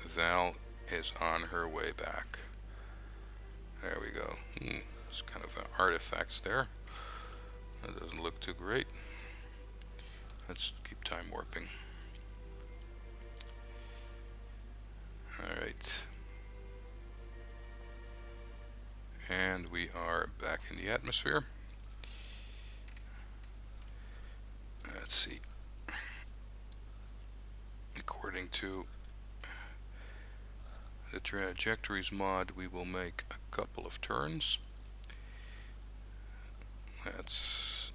Val is on her way back. There we go. It's kind of artifacts there. That doesn't look too great. Let's keep time warping. Alright. And we are back in the atmosphere. Let's see. According to the trajectories mod, we will make a couple of turns. Let's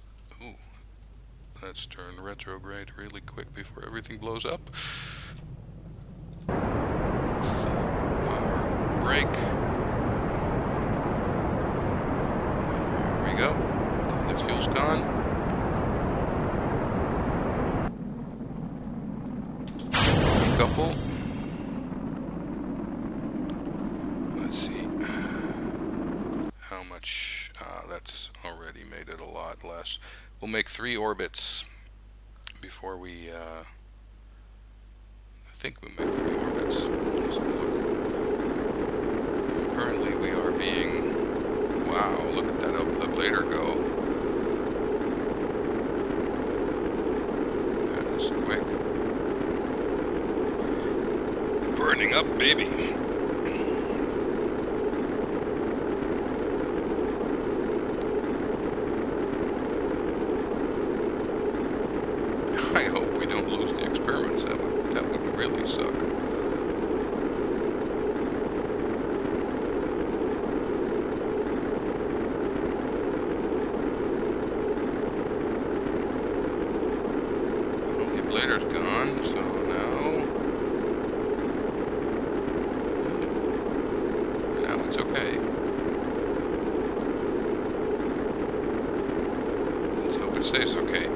turn retrograde really quick before everything blows up. brake. There we go. The fuel's gone. Couple. Let's see. How much? That's already made it a lot less. We'll make 3 orbits before we. I think we make 3 orbits. Let's have a look. Currently, we are being. Wow! Look at that ablator go. That is quick. Burning up, baby. I hope we don't lose the experiments. That would really suck. Well, the ablator's gone, so now. It's okay. Let's hope it stays okay.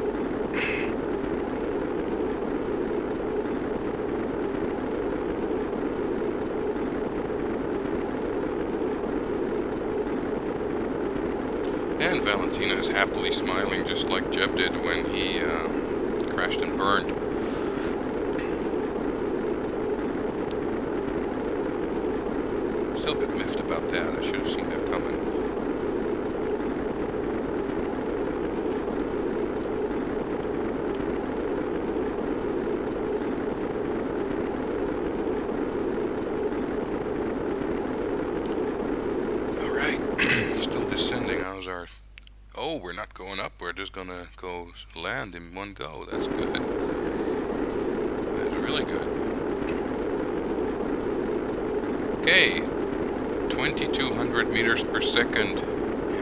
And Valentina is happily smiling just like Jeb did when he crashed and burned. Still a bit miffed about that. I should have seen that coming. Alright. Still descending. How's our... Oh, we're not going up. We're just gonna go land in one go. That's good. That's really good. Okay. 2,200 meters per second,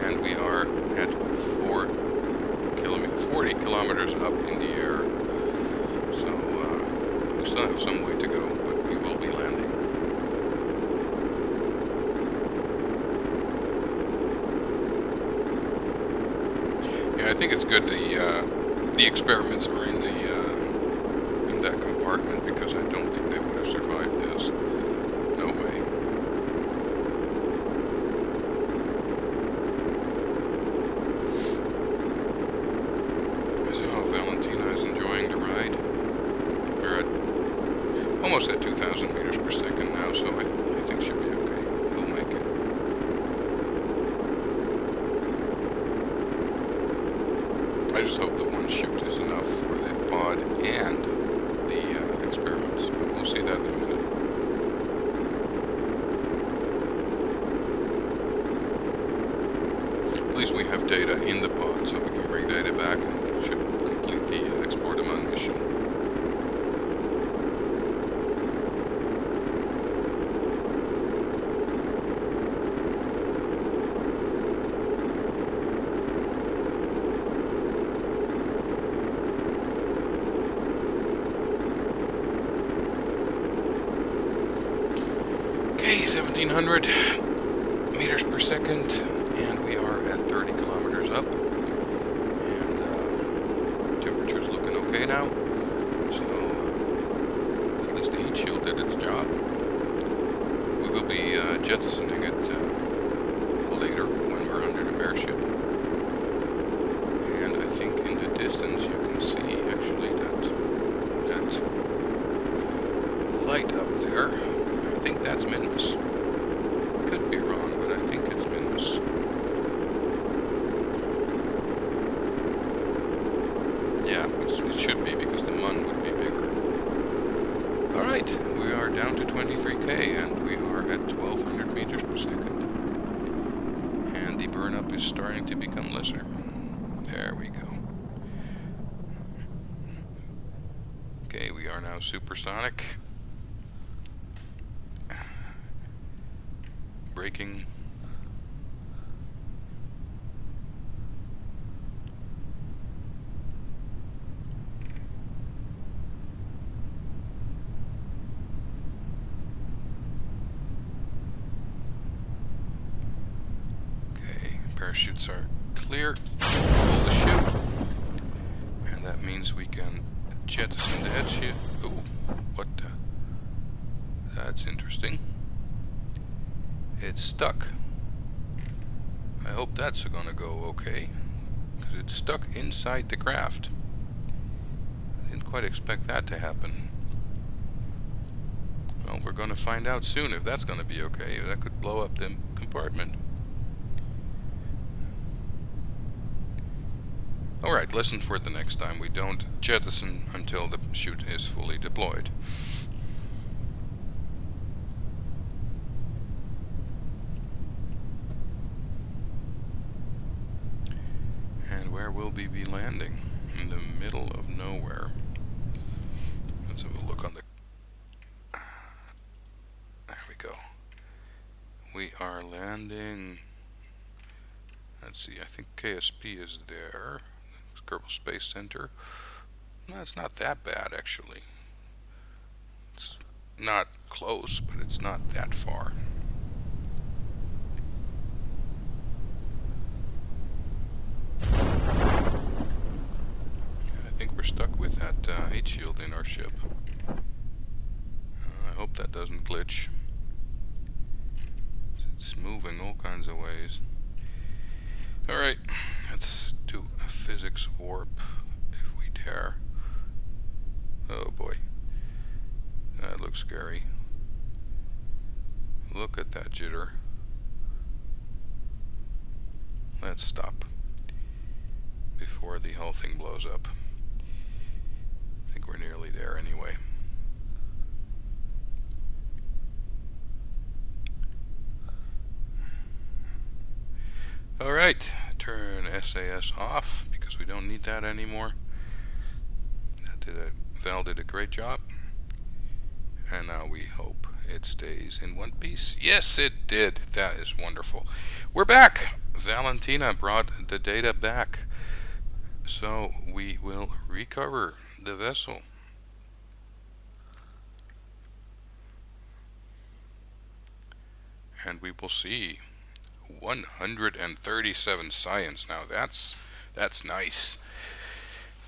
and we are at 40 kilometers up in the air. So we still have some way to go, but we will be landing. Yeah, I think it's good the experiments are in that compartment, because I don't think they would have survived this. No way. Almost at 2,000 meters per second now, so I think she'll be okay. We'll make it. I just hope the one shoot is enough for the pod and the experiments. But we'll see that in a minute. At least we have data in the pod, so we can bring data back and should complete the export among mission. Okay, 1,700 meters per second, and we are at 30 kilometers up, and temperature's looking okay now, so at least the heat shield did its job. We will be jettisoning it later when we're under the parachute, and I think in the distance you can see actually that light up there. I think that's Minmus. Could be wrong, but I think it's Minmus. Yeah, it should be, because the Mun would be bigger. Alright, we are down to 23k, and we are at 1,200 meters per second. And the burn-up is starting to become lesser. There we go. Okay, we are now supersonic. Braking. coordinates are clear. Pull the chute. And that means we can jettison the head chute. Oh, what the? That's interesting. It's stuck. I hope that's gonna go okay. Because it's stuck inside the craft. I didn't quite expect that to happen. Well, we're gonna find out soon if that's gonna be okay. That could blow up the compartment. Alright, listen for the next time. We don't jettison until the chute is fully deployed. And where will we be landing? In the middle of nowhere. Let's have a look on the... There we go. We are landing... Let's see, I think KSP is there. Kerbal Space Center. No, it's not that bad, actually. It's not close, but it's not that far. I think we're stuck with that heat shield in our ship. I hope that doesn't glitch. It's moving all kinds of ways. Alright, let's do a physics warp if we dare. Oh boy. That looks scary. Look at that jitter. Let's stop before the whole thing blows up. I think we're nearly there anyway. Alright, turn SAS off because we don't need that anymore. Val did a great job. And now we hope it stays in one piece. Yes, it did. That is wonderful. We're back. Valentina brought the data back. So we will recover the vessel. And we will see 137 science. Now that's nice.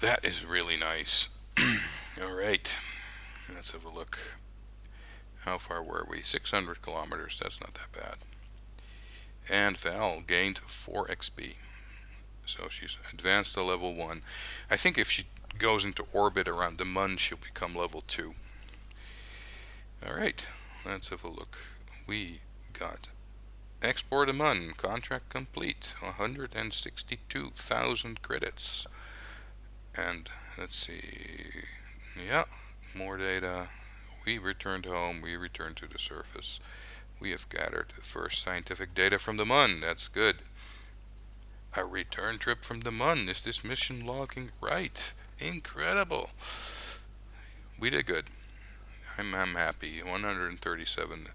That is really nice. Alright. Let's have a look. How far were we? 600 kilometers. That's not that bad. And Val gained 4 XP. So she's advanced to level 1. I think if she goes into orbit around the Mun, she'll become level 2. Alright. Let's have a look. We got Export a Mun. Contract complete. 162,000 credits. And let's see. Yeah. More data. We returned home. We returned to the surface. We have gathered the first scientific data from the Mun. That's good. A return trip from the Mun. Is this mission logging right? Incredible. We did good. I'm happy. 137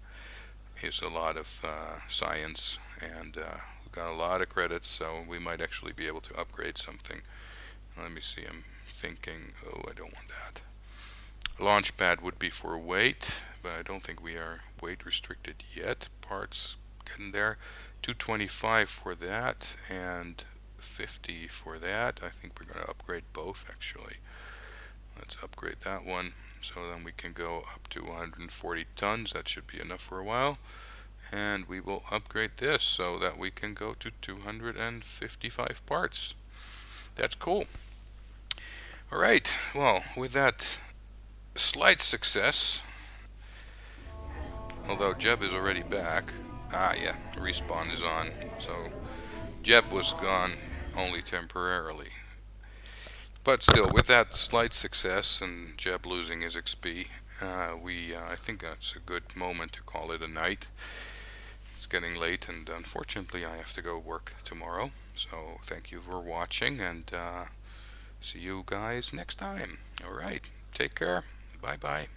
is a lot of science, and we got a lot of credits, so we might actually be able to upgrade something. Let me see. I'm thinking. Oh, I don't want that. Launchpad would be for weight, but I don't think we are weight restricted yet. Parts getting there. 225 for that and 50 for that. I think we're going to upgrade both actually. Let's upgrade that one so then we can go up to 140 tons. That should be enough for a while. And we will upgrade this so that we can go to 255 parts. That's cool. Alright, well, with that slight success, although Jeb is already back. Ah, yeah, respawn is on. So Jeb was gone only temporarily. But still, with that slight success and Jeb losing his XP, I think that's a good moment to call it a night. It's getting late, and unfortunately I have to go work tomorrow. So thank you for watching, and see you guys next time. Alright, take care. Bye-bye.